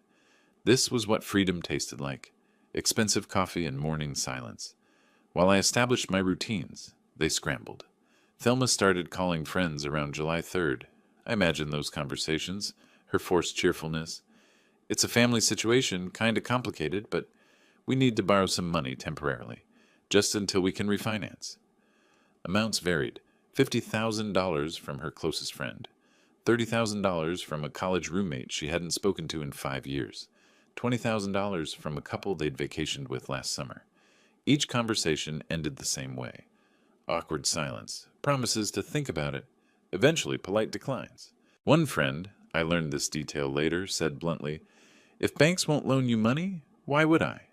[SPEAKER 1] This was what freedom tasted like, expensive coffee and morning silence. While I established my routines, they scrambled. Thelma started calling friends around July 3rd. I imagine those conversations, her forced cheerfulness. It's a family situation, kinda complicated, but we need to borrow some money temporarily, just until we can refinance. Amounts varied. $50,000 from her closest friend, $30,000 from a college roommate she hadn't spoken to in 5 years, $20,000 from a couple they'd vacationed with last summer. Each conversation ended the same way. Awkward silence, promises to think about it, eventually polite declines. One friend, I learned this detail later, said bluntly, "If banks won't loan you money, why would I?"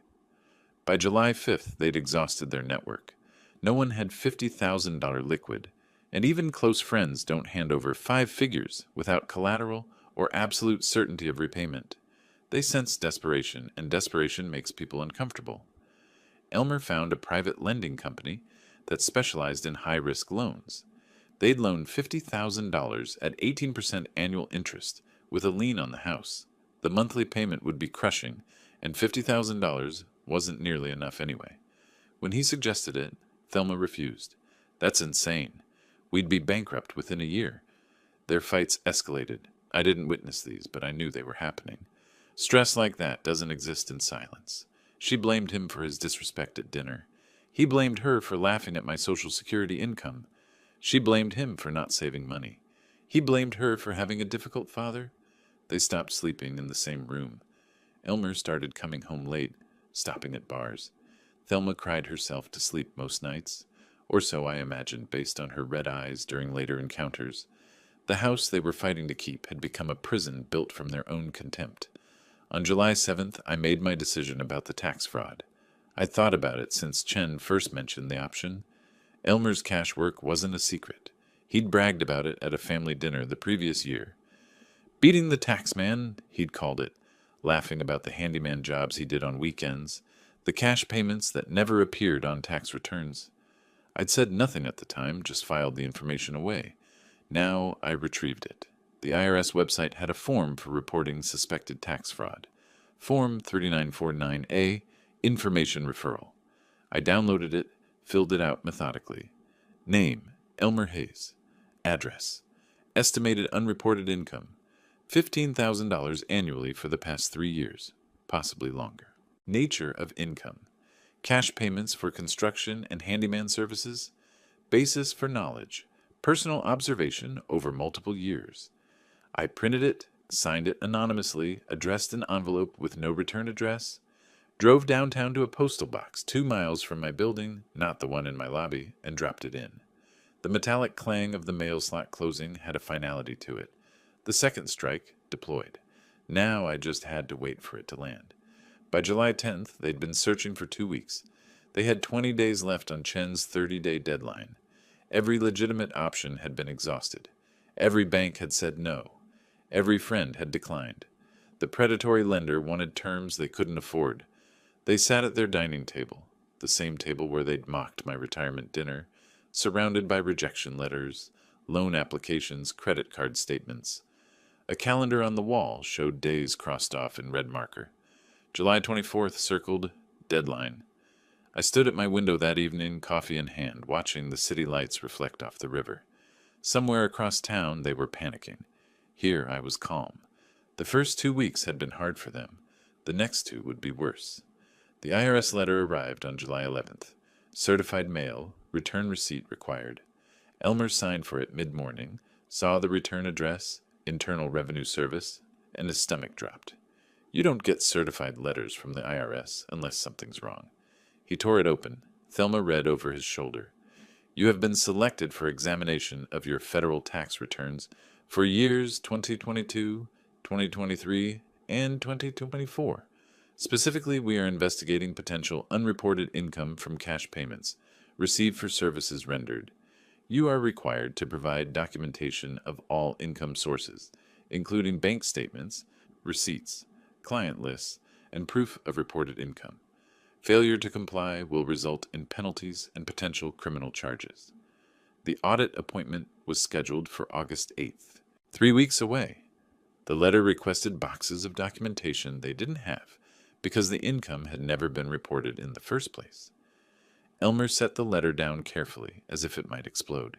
[SPEAKER 1] By July 5th, they'd exhausted their network. No one had $50,000 liquid, and even close friends don't hand over 5 figures without collateral or absolute certainty of repayment. They sense desperation, and desperation makes people uncomfortable. Elmer found a private lending company that specialized in high-risk loans. They'd loan $50,000 at 18% annual interest with a lien on the house. The monthly payment would be crushing, and $50,000 wasn't nearly enough anyway. When he suggested it, Thelma refused. "That's insane. We'd be bankrupt within a year." Their fights escalated. I didn't witness these, but I knew they were happening. Stress like that doesn't exist in silence. She blamed him for his disrespect at dinner. He blamed her for laughing at my Social Security income. She blamed him for not saving money. He blamed her for having a difficult father. They stopped sleeping in the same room. Elmer started coming home late, stopping at bars. Thelma cried herself to sleep most nights, or so I imagined based on her red eyes during later encounters. The house they were fighting to keep had become a prison built from their own contempt. On July 7th, I made my decision about the tax fraud. I'd thought about it since Chen first mentioned the option. Elmer's cash work wasn't a secret. He'd bragged about it at a family dinner the previous year. "Beating the tax man," he'd called it, laughing about the handyman jobs he did on weekends, the cash payments that never appeared on tax returns. I'd said nothing at the time, just filed the information away. Now I retrieved it. The IRS website had a form for reporting suspected tax fraud. Form 3949A, Information Referral. I downloaded it, filled it out methodically. Name, Elmer Hayes. Address. Estimated unreported income, $15,000 annually for the past 3 years, possibly longer. Nature of income. Cash payments for construction and handyman services. Basis for knowledge. Personal observation over multiple years. I printed it, signed it anonymously, addressed an envelope with no return address, drove downtown to a postal box 2 miles from my building, not the one in my lobby, and dropped it in. The metallic clang of the mail slot closing had a finality to it. The second strike deployed. Now I just had to wait for it to land. By July 10th, they'd been searching for 2 weeks. They had 20 days left on Chen's 30-day deadline. Every legitimate option had been exhausted. Every bank had said no. Every friend had declined. The predatory lender wanted terms they couldn't afford. They sat at their dining table, the same table where they'd mocked my retirement dinner, surrounded by rejection letters, loan applications, credit card statements. A calendar on the wall showed days crossed off in red marker. July 24th circled deadline. I stood at my window that evening, coffee in hand, watching the city lights reflect off the river. Somewhere across town they were panicking. Here I was calm. The first 2 weeks had been hard for them. The next 2 would be worse. The IRS letter arrived on July 11th. Certified mail, return receipt required. Elmer signed for it mid-morning, saw the return address, Internal Revenue Service, and his stomach dropped. You don't get certified letters from the IRS unless something's wrong. He tore it open. Thelma read over his shoulder. You have been selected for examination of your federal tax returns for years 2022, 2023, and 2024. Specifically, we are investigating potential unreported income from cash payments received for services rendered. You are required to provide documentation of all income sources, including bank statements, receipts, client lists, and proof of reported income. Failure to comply will result in penalties and potential criminal charges. The audit appointment was scheduled for August 8th, 3 weeks away. The letter requested boxes of documentation they didn't have because the income had never been reported in the first place. Elmer set the letter down carefully, as if it might explode.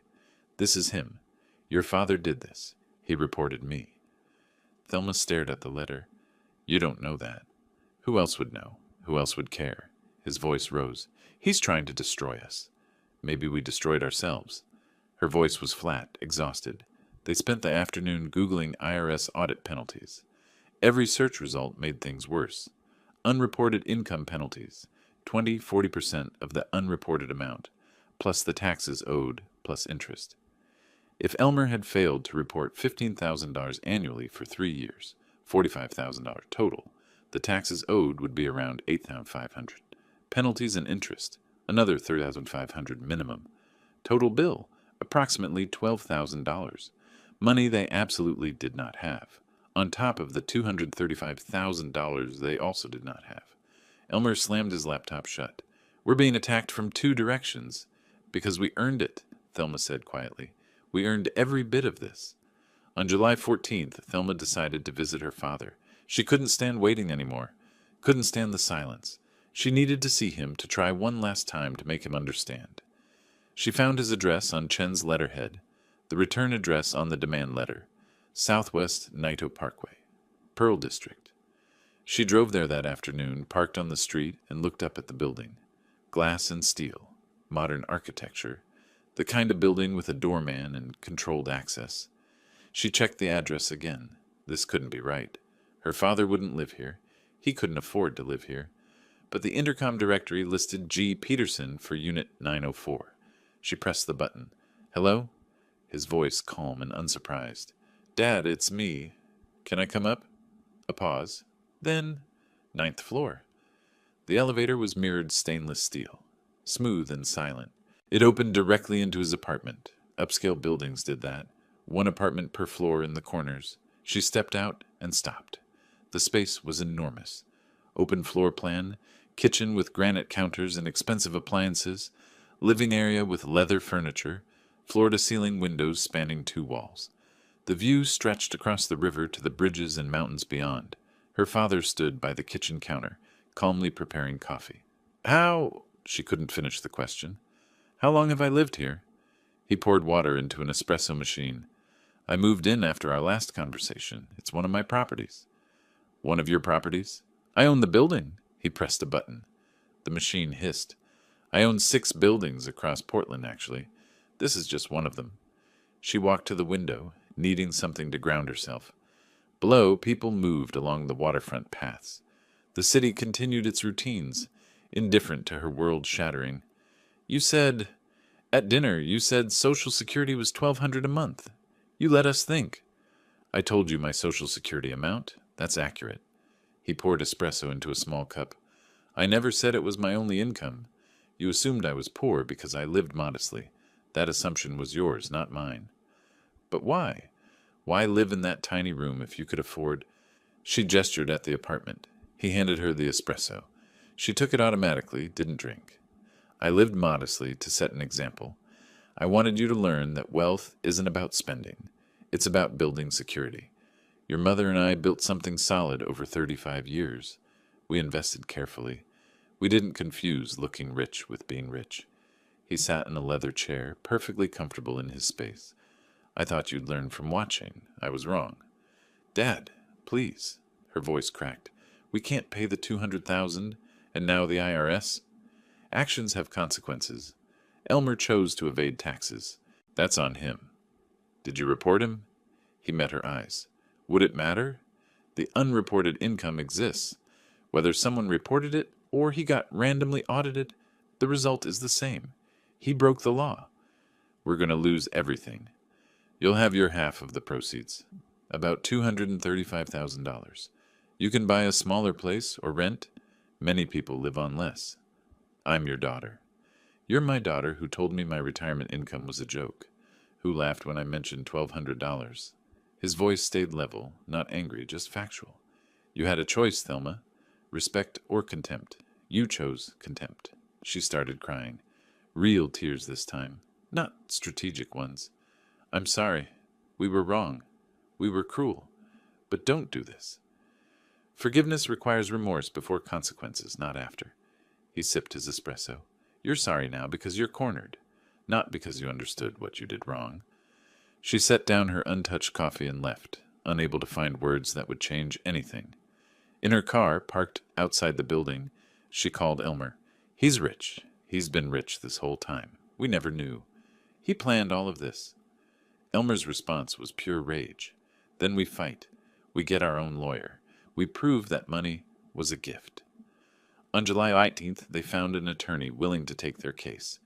[SPEAKER 1] This is him. Your father did this. He reported me. Thelma stared at the letter. You don't know that. Who else would know? Who else would care? His voice rose. He's trying to destroy us. Maybe we destroyed ourselves. Her voice was flat, exhausted. They spent the afternoon Googling IRS audit penalties. Every search result made things worse. Unreported income penalties, 40% of the unreported amount, plus the taxes owed, plus interest. If Elmer had failed to report $15,000 annually for 3 years, $45,000 total, the taxes owed would be around $8,500. Penalties and interest, another $3,500 minimum. Total bill, approximately $12,000. Money they absolutely did not have, on top of the $235,000 they also did not have. Elmer slammed his laptop shut. We're being attacked from 2 directions. Because we earned it, Thelma said quietly. We earned every bit of this. On July 14th, Thelma decided to visit her father. She couldn't stand waiting anymore. Couldn't stand the silence. She needed to see him to try one last time to make him understand. She found his address on Chen's letterhead, the return address on the demand letter, Southwest Naito Parkway, Pearl District. She drove there that afternoon, parked on the street, and looked up at the building. Glass and steel, modern architecture, the kind of building with a doorman and controlled access. She checked the address again. This couldn't be right. Her father wouldn't live here. He couldn't afford to live here. But the intercom directory listed G. Peterson for Unit 904. She pressed the button. Hello? His voice calm and unsurprised. Dad, it's me. Can I come up? A pause. Then, 9th floor. The elevator was mirrored stainless steel, smooth and silent. It opened directly into his apartment. Upscale buildings did that. 1 apartment per floor in the corners. She stepped out and stopped. The space was enormous. Open floor plan, kitchen with granite counters and expensive appliances, living area with leather furniture, floor-to-ceiling windows spanning 2 walls. The view stretched across the river to the bridges and mountains beyond. Her father stood by the kitchen counter, calmly preparing coffee. How? She couldn't finish the question. How long have I lived here? He poured water into an espresso machine. I moved in after our last conversation. It's one of my properties. One of your properties? I own the building. He pressed a button. The machine hissed. I own 6 buildings across Portland, actually. This is just one of them. She walked to the window, needing something to ground herself. Below, people moved along the waterfront paths. The city continued its routines, indifferent to her world-shattering. At dinner, you said Social Security was $1,200 a month. You let us think. I told you my Social Security amount. That's accurate. He poured espresso into a small cup. I never said it was my only income. You assumed I was poor because I lived modestly. That assumption was yours, not mine. But why? Why live in that tiny room if you could afford... She gestured at the apartment. He handed her the espresso. She took it automatically, didn't drink. I lived modestly to set an example. I wanted you to learn that wealth isn't about spending. It's about building security. Your mother and I built something solid over 35 years. We invested carefully. We didn't confuse looking rich with being rich. He sat in a leather chair, perfectly comfortable in his space. I thought you'd learn from watching. I was wrong. Dad, please. Her voice cracked. We can't pay the $200,000, and now the IRS. Actions have consequences. Elmer chose to evade taxes. That's on him. Did you report him? He met her eyes. Would it matter? The unreported income exists. Whether someone reported it or he got randomly audited, the result is the same. He broke the law. We're going to lose everything. You'll have your half of the proceeds, about $235,000. You can buy a smaller place or rent. Many people live on less. I'm your daughter. You're my daughter who told me my retirement income was a joke, who laughed when I mentioned $1,200. His voice stayed level, not angry, just factual. You had a choice, Thelma. Respect or contempt. You chose contempt. She started crying. Real tears this time, not strategic ones. I'm sorry. We were wrong. We were cruel. But don't do this. Forgiveness requires remorse before consequences, not after. He sipped his espresso. You're sorry now because you're cornered, not because you understood what you did wrong. She set down her untouched coffee and left, unable to find words that would change anything. In her car, parked outside the building, she called Elmer. He's rich. He's been rich this whole time. We never knew. He planned all of this. Elmer's response was pure rage. Then we fight. We get our own lawyer. We prove that money was a gift. On July 19th, they found an attorney willing to take their case.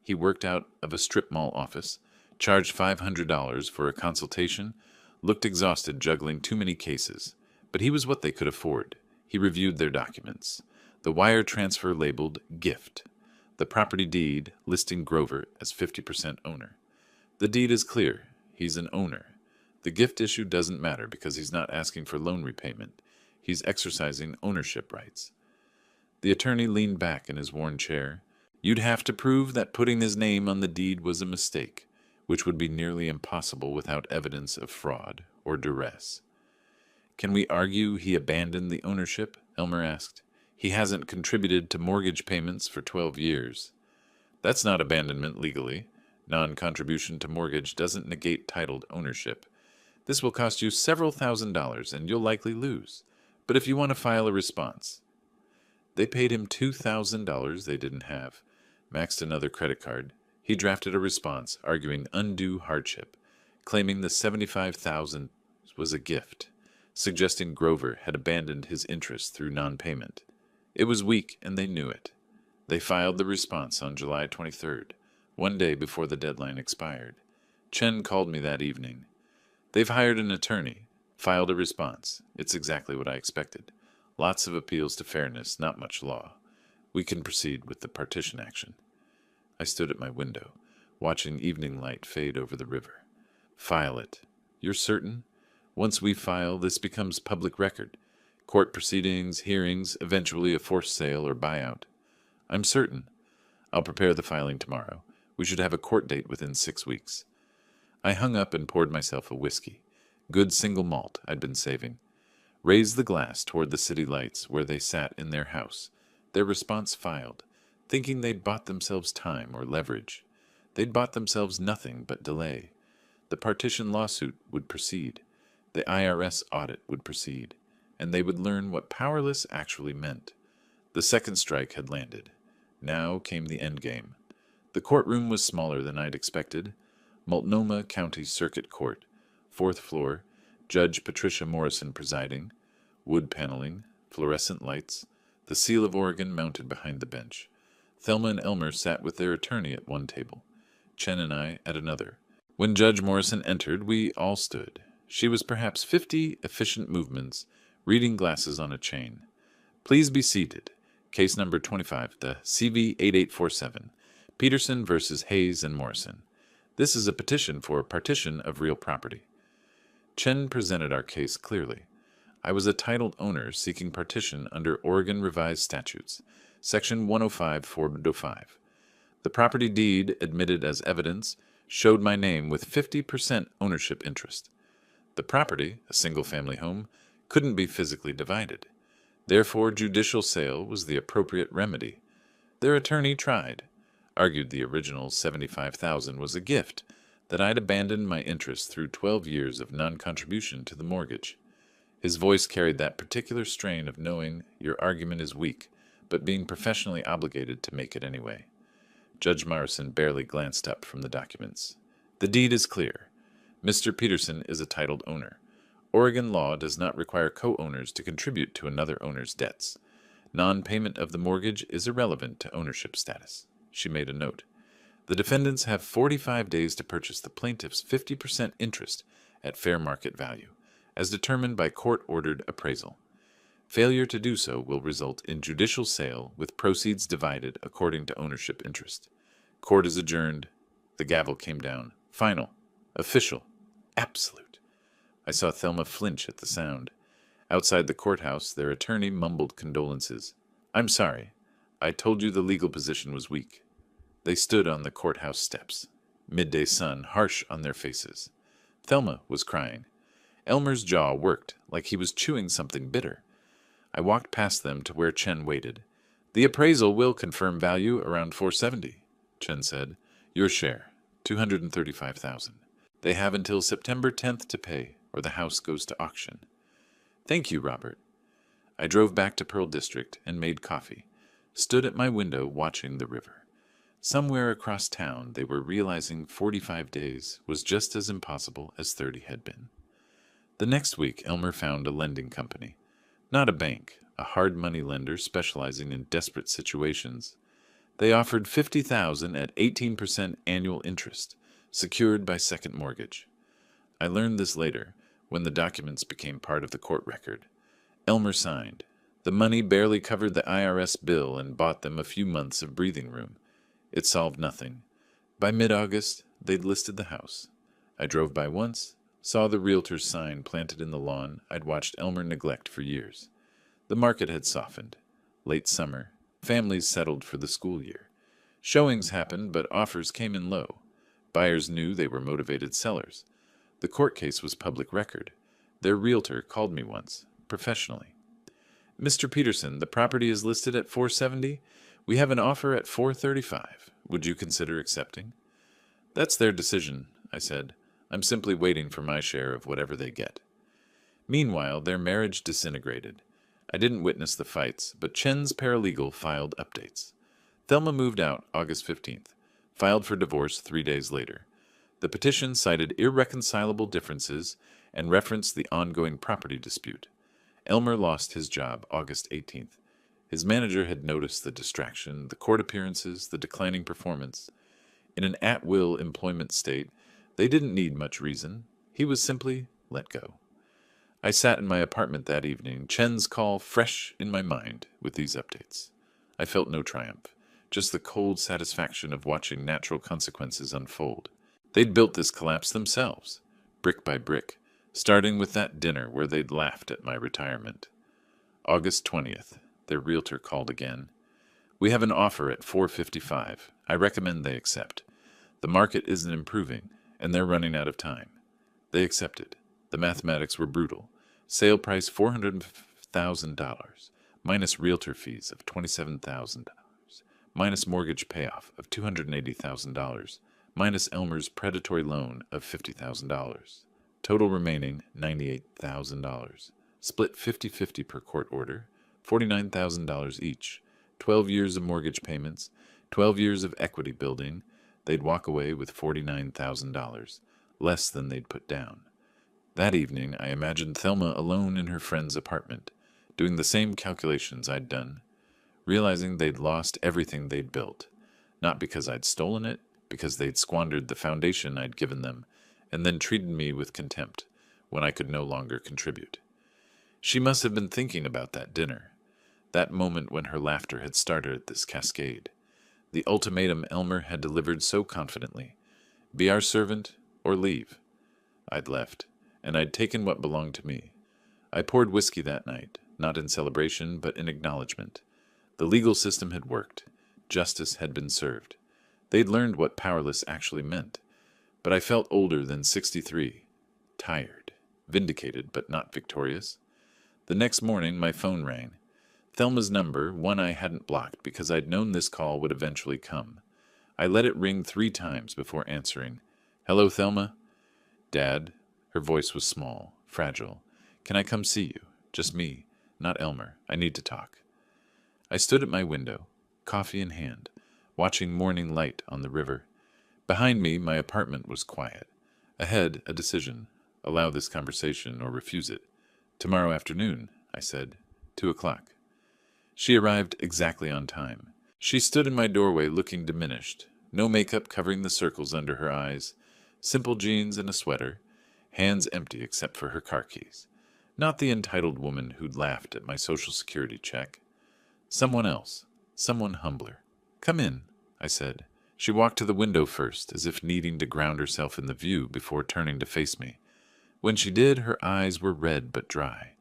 [SPEAKER 1] He worked out of a strip mall office, charged $500 for a consultation, looked exhausted juggling too many cases, but he was what they could afford. He reviewed their documents. The wire transfer labeled gift. The property deed listing Grover as 50% owner. The deed is clear. He's an owner. The gift issue doesn't matter because he's not asking for loan repayment. He's exercising ownership rights. The attorney leaned back in his worn chair. You'd have to prove that putting his name on the deed was a mistake, which would be nearly impossible without evidence of fraud or duress. Can we argue he abandoned the ownership? Elmer asked. He hasn't contributed to mortgage payments for 12 years. That's not abandonment legally. Non-contribution to mortgage doesn't negate titled ownership. This will cost you several $1,000s and you'll likely lose. But if you want to file a response. They paid him $2,000 they didn't have, maxed another credit card. He drafted a response arguing undue hardship, claiming the $75,000 was a gift, suggesting Grover had abandoned his interest through non-payment. It was weak and they knew it. They filed the response on July 23rd, one day before the deadline expired. Chen called me that evening. They've hired an attorney, filed a response. It's exactly what I expected. Lots of appeals to fairness, not much law. We can proceed with the partition action. I stood at my window, watching evening light fade over the river. File it. You're certain? Once we file, this becomes public record. Court proceedings, hearings, eventually a forced sale or buyout. I'm certain. I'll prepare the filing tomorrow. We should have a court date within 6 weeks. I hung up and poured myself a whiskey. Good single malt I'd been saving. Raised the glass toward the city lights where they sat in their house, their response filed, thinking they'd bought themselves time or leverage. They'd bought themselves nothing but delay. The partition lawsuit would proceed. The IRS audit would proceed. And they would learn what powerless actually meant. The second strike had landed. Now came the endgame. The courtroom was smaller than I'd expected. Multnomah County Circuit Court, 4th floor, Judge Patricia Morrison presiding, wood paneling, fluorescent lights, the SIL of Oregon mounted behind the bench. Thelma and Elmer sat with their attorney at one table, Chen and I at another. When Judge Morrison entered, we all stood. She was perhaps 50 efficient movements, reading glasses on a chain. Please be seated. Case number 25, the CV 8847, Peterson versus Hayes and Morrison. This is a petition for partition of real property. Chen presented our case clearly. I was a titled owner seeking partition under Oregon Revised Statutes, Section 105-405. The property deed admitted as evidence showed my name with 50% ownership interest. The property, a single-family home, couldn't be physically divided. Therefore, judicial sale was the appropriate remedy. Their attorney tried, argued the original $75,000 was a gift, that I'd abandoned my interest through 12 years of non-contribution to the mortgage. His voice carried that particular strain of knowing your argument is weak, but being professionally obligated to make it anyway. Judge Morrison barely glanced up from the documents. The deed is clear. Mr. Peterson is a titled owner. Oregon law does not require co-owners to contribute to another owner's debts. Non-payment of the mortgage is irrelevant to ownership status. She made a note. The defendants have 45 days to purchase the plaintiff's 50% interest at fair market value, as determined by court-ordered appraisal. Failure to do so will result in judicial sale with proceeds divided according to ownership interest. Court is adjourned. The gavel came down. Final. Official. Absolute. I saw Thelma flinch at the sound. Outside the courthouse, their attorney mumbled condolences. I'm sorry. I told you the legal position was weak. They stood on the courthouse steps, midday sun harsh on their faces. Thelma was crying. Elmer's jaw worked like he was chewing something bitter. I walked past them to where Chen waited. The appraisal will confirm value around $470, Chen said. Your share, $235,000. They have until September 10th to pay, or the house goes to auction. Thank you, Robert. I drove back to Pearl District and made coffee, stood at my window watching the river. Somewhere across town, they were realizing 45 days was just as impossible as 30 had been. The next week, Elmer found a lending company. Not a bank, a hard money lender specializing in desperate situations. They offered $50,000 at 18% annual interest, secured by second mortgage. I learned this later, when the documents became part of the court record. Elmer signed. The money barely covered the IRS bill and bought them a few months of breathing room. It solved nothing. By mid-August, they'd listed the house. I drove by once, saw the realtor's sign planted in the lawn I'd watched Elmer neglect for years. The market had softened. Late summer, families settled for the school year. Showings happened, but offers came in low. Buyers knew they were motivated sellers. The court case was public record. Their realtor called me once, professionally. Mr. Peterson, the property is listed at $470. We have an offer at $435. Would you consider accepting? That's their decision, I said. I'm simply waiting for my share of whatever they get. Meanwhile, their marriage disintegrated. I didn't witness the fights, but Chen's paralegal filed updates. Thelma moved out August 15th, filed for divorce 3 days later. The petition cited irreconcilable differences and referenced the ongoing property dispute. Elmer lost his job August 18th. His manager had noticed the distraction, the court appearances, the declining performance. In an at-will employment state, they didn't need much reason. He was simply let go. I sat in my apartment that evening, Chen's call fresh in my mind with these updates. I felt no triumph, just the cold satisfaction of watching natural consequences unfold. They'd built this collapse themselves, brick by brick, starting with that dinner where they'd laughed at my retirement. August 20th. Their realtor called again. We have an offer at $455. I recommend they accept. The market isn't improving, and they're running out of time. They accepted. The mathematics were brutal. Sale price $400,000, minus realtor fees of $27,000, minus mortgage payoff of $280,000, minus Elmer's predatory loan of $50,000. Total remaining $98,000. Split 50-50 per court order. $49,000 each, 12 years of mortgage payments, 12 years of equity building. They'd walk away with $49,000, less than they'd put down. That evening, I imagined Thelma alone in her friend's apartment, doing the same calculations I'd done, realizing they'd lost everything they'd built, not because I'd stolen it, because they'd squandered the foundation I'd given them, and then treated me with contempt when I could no longer contribute. She must have been thinking about that dinner, that moment when her laughter had started this cascade, the ultimatum Elmer had delivered so confidently, be our servant or leave. I'd left, and I'd taken what belonged to me. I poured whiskey that night, not in celebration, but in acknowledgement. The legal system had worked. Justice had been served. They'd learned what powerless actually meant. But I felt older than 63, tired, vindicated but not victorious. The next morning, my phone rang. Thelma's number, one I hadn't blocked because I'd known this call would eventually come. I let it ring 3 times before answering. Hello, Thelma? Dad. Her voice was small, fragile. Can I come see you? Just me, not Elmer. I need to talk. I stood at my window, coffee in hand, watching morning light on the river. Behind me, my apartment was quiet. Ahead, a decision. Allow this conversation or refuse it. Tomorrow afternoon, I said. 2:00. She arrived exactly on time. She stood in my doorway looking diminished, no makeup covering the circles under her eyes, simple jeans and a sweater, hands empty except for her car keys. Not the entitled woman who'd laughed at my Social Security check. Someone else, someone humbler. Come in, I said. She walked to the window first, as if needing to ground herself in the view before turning to face me. When she did, her eyes were red but dry.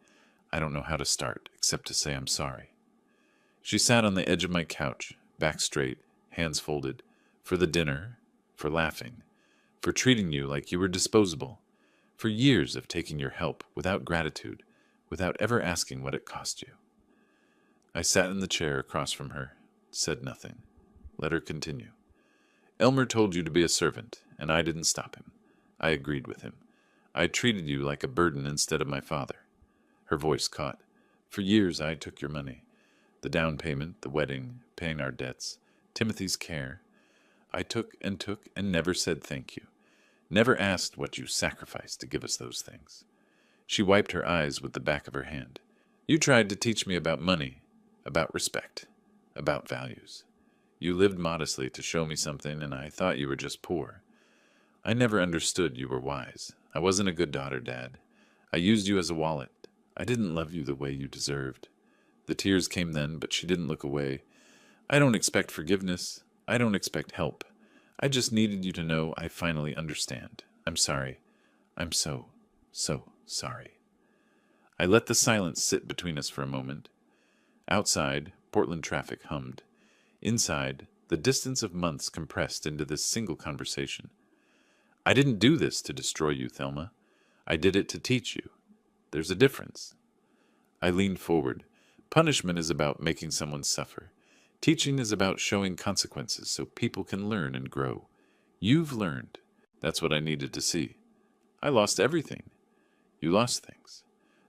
[SPEAKER 1] I don't know how to start, except to say I'm sorry. She sat on the edge of my couch, back straight, hands folded, for the dinner, for laughing, for treating you like you were disposable, for years of taking your help without gratitude, without ever asking what it cost you. I sat in the chair across from her, said nothing, let her continue. Elmer told you to be a servant, and I didn't stop him. I agreed with him. I treated you like a burden instead of my father. Her voice caught. For years I took your money. The down payment, the wedding, paying our debts, Timothy's care. I took and never said thank you. Never asked what you sacrificed to give us those things. She wiped her eyes with the back of her hand. You tried to teach me about money, about respect, about values. You lived modestly to show me something, and I thought you were just poor. I never understood you were wise. I wasn't a good daughter, Dad. I used you as a wallet. I didn't love you the way you deserved. The tears came then, but she didn't look away. I don't expect forgiveness. I don't expect help. I just needed you to know I finally understand. I'm sorry. I'm so sorry. I let the silence sit between us for a moment. Outside, Portland traffic hummed. Inside, the distance of months compressed into this single conversation. I didn't do this to destroy you, Thelma. I did it to teach you. There's a difference. I leaned forward. Punishment is about making someone suffer. Teaching is about showing consequences so people can learn and grow. You've learned. That's what I needed to see. I lost everything. You lost things.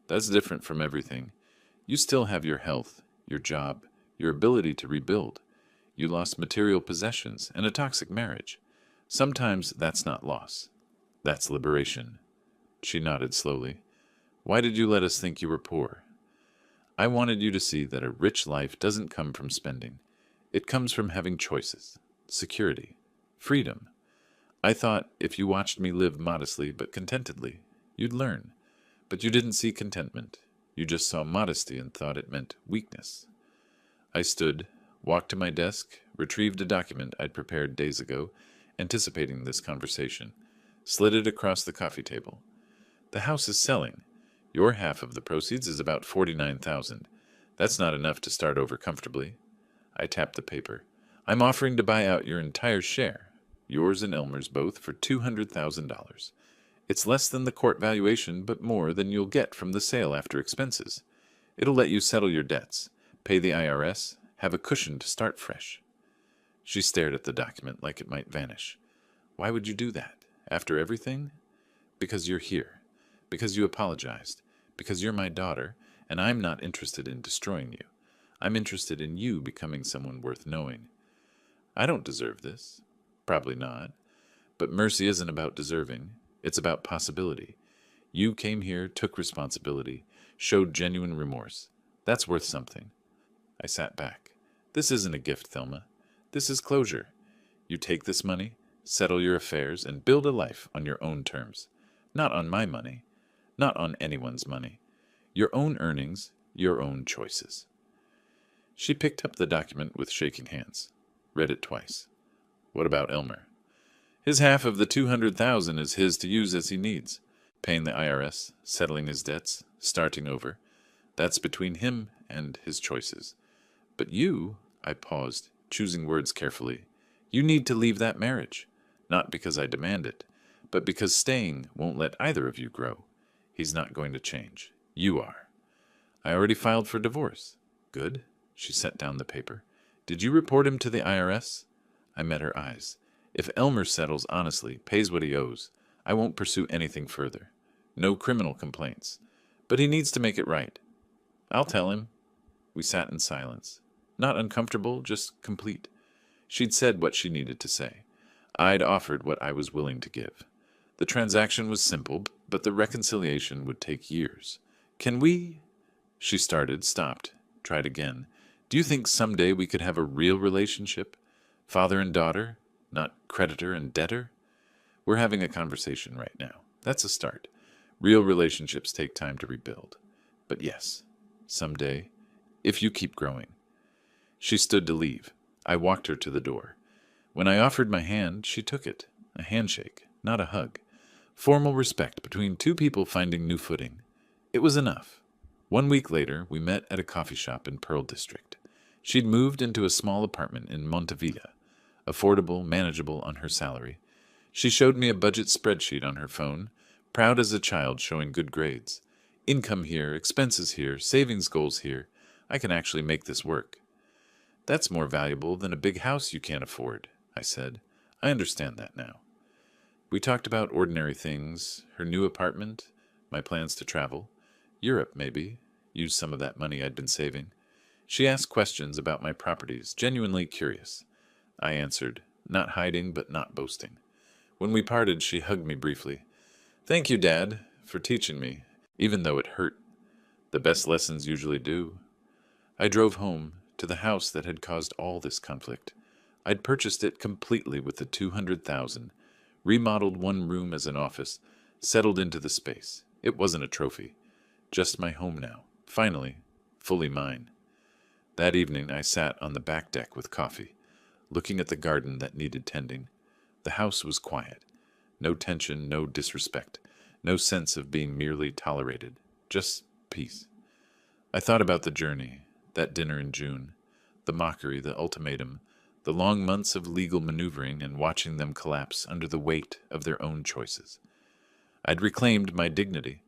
[SPEAKER 1] That's different from everything. You still have your health, your job, your ability to rebuild. You lost material possessions and a toxic marriage. Sometimes that's not loss. That's liberation. She nodded slowly. Why did you let us think you were poor? I wanted you to see that a rich life doesn't come from spending. It comes from having choices, security, freedom. I thought if you watched me live modestly but contentedly, you'd learn. But you didn't see contentment. You just saw modesty and thought it meant weakness. I stood, walked to my desk, retrieved a document I'd prepared days ago, anticipating this conversation, slid it across the coffee table. The house is selling. Your half of the proceeds is about $49,000. That's not enough to start over comfortably. I tapped the paper. I'm offering to buy out your entire share, yours and Elmer's both, for $200,000. It's less than the court valuation, but more than you'll get from the sale after expenses. It'll let you settle your debts, pay the IRS, have a cushion to start fresh. She stared at the document like it might vanish. Why would you do that? After everything? Because you're here. Because you apologized. Because you're my daughter, and I'm not interested in destroying you. I'm interested in you becoming someone worth knowing. I don't deserve this. Probably not. But mercy isn't about deserving. It's about possibility. You came here, took responsibility, showed genuine remorse. That's worth something. I sat back. This isn't a gift, Thelma. This is closure. You take this money, settle your affairs, and build a life on your own terms. Not on my money. Not on anyone's money. Your own earnings, your own choices. She picked up the document with shaking hands. Read it twice. What about Elmer? His half of the $200,000 is his to use as he needs. Paying the IRS, settling his debts, starting over. That's between him and his choices. But you, I paused, choosing words carefully. You need to leave that marriage. Not because I demand it, but because staying won't let either of you grow. He's not going to change. You are. I already filed for divorce. Good. She set down the paper. Did you report him to the IRS? I met her eyes. If Elmer settles honestly, pays what he owes, I won't pursue anything further. No criminal complaints. But he needs to make it right. I'll tell him. We sat in silence. Not uncomfortable, just complete. She'd said what she needed to say. I'd offered what I was willing to give. The transaction was simple, but the reconciliation would take years. Can we? She started, stopped, tried again. Do you think someday we could have a real relationship? Father and daughter, not creditor and debtor? We're having a conversation right now. That's a start. Real relationships take time to rebuild. But yes, someday, if you keep growing. She stood to leave. I walked her to the door. When I offered my hand, she took it. A handshake, not a hug. Formal respect between two people finding new footing. It was enough. 1 week later, we met at a coffee shop in Pearl District. She'd moved into a small apartment in Montevilla, affordable, manageable on her salary. She showed me a budget spreadsheet on her phone, proud as a child showing good grades. Income here, expenses here, savings goals here. I can actually make this work. That's more valuable than a big house you can't afford, I said. I understand that now. We talked about ordinary things, her new apartment, my plans to travel, Europe maybe, use some of that money I'd been saving. She asked questions about my properties, genuinely curious. I answered, not hiding but not boasting. When we parted, she hugged me briefly. Thank you, Dad, for teaching me, even though it hurt. The best lessons usually do. I drove home, to the house that had caused all this conflict. I'd purchased it completely with the 200,000, remodeled one room as an office, settled into the space. It wasn't a trophy, just my home now, finally, fully mine. That evening I sat on the back deck with coffee, looking at the garden that needed tending. The house was quiet. No tension, no disrespect, no sense of being merely tolerated, just peace. I thought about the journey, that dinner in June, the mockery, the ultimatum, the long months of legal maneuvering and watching them collapse under the weight of their own choices. I'd reclaimed my dignity.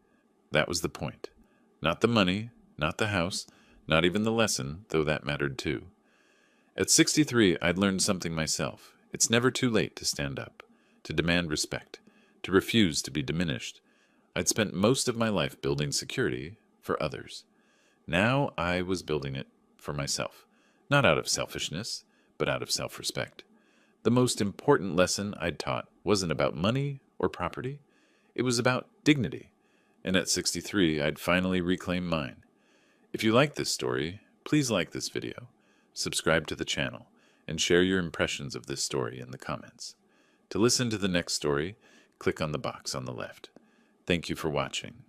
[SPEAKER 1] That was the point. Not the money, not the house, not even the lesson, though that mattered too. At 63, I'd learned something myself. It's never too late to stand up, to demand respect, to refuse to be diminished. I'd spent most of my life building security for others. Now I was building it for myself, not out of selfishness, but out of self-respect. The most important lesson I'd taught wasn't about money or property. It was about dignity. And at 63, I'd finally reclaimed mine. If you like this story, please like this video, subscribe to the channel, and share your impressions of this story in the comments. To listen to the next story, click on the box on the left. Thank you for watching.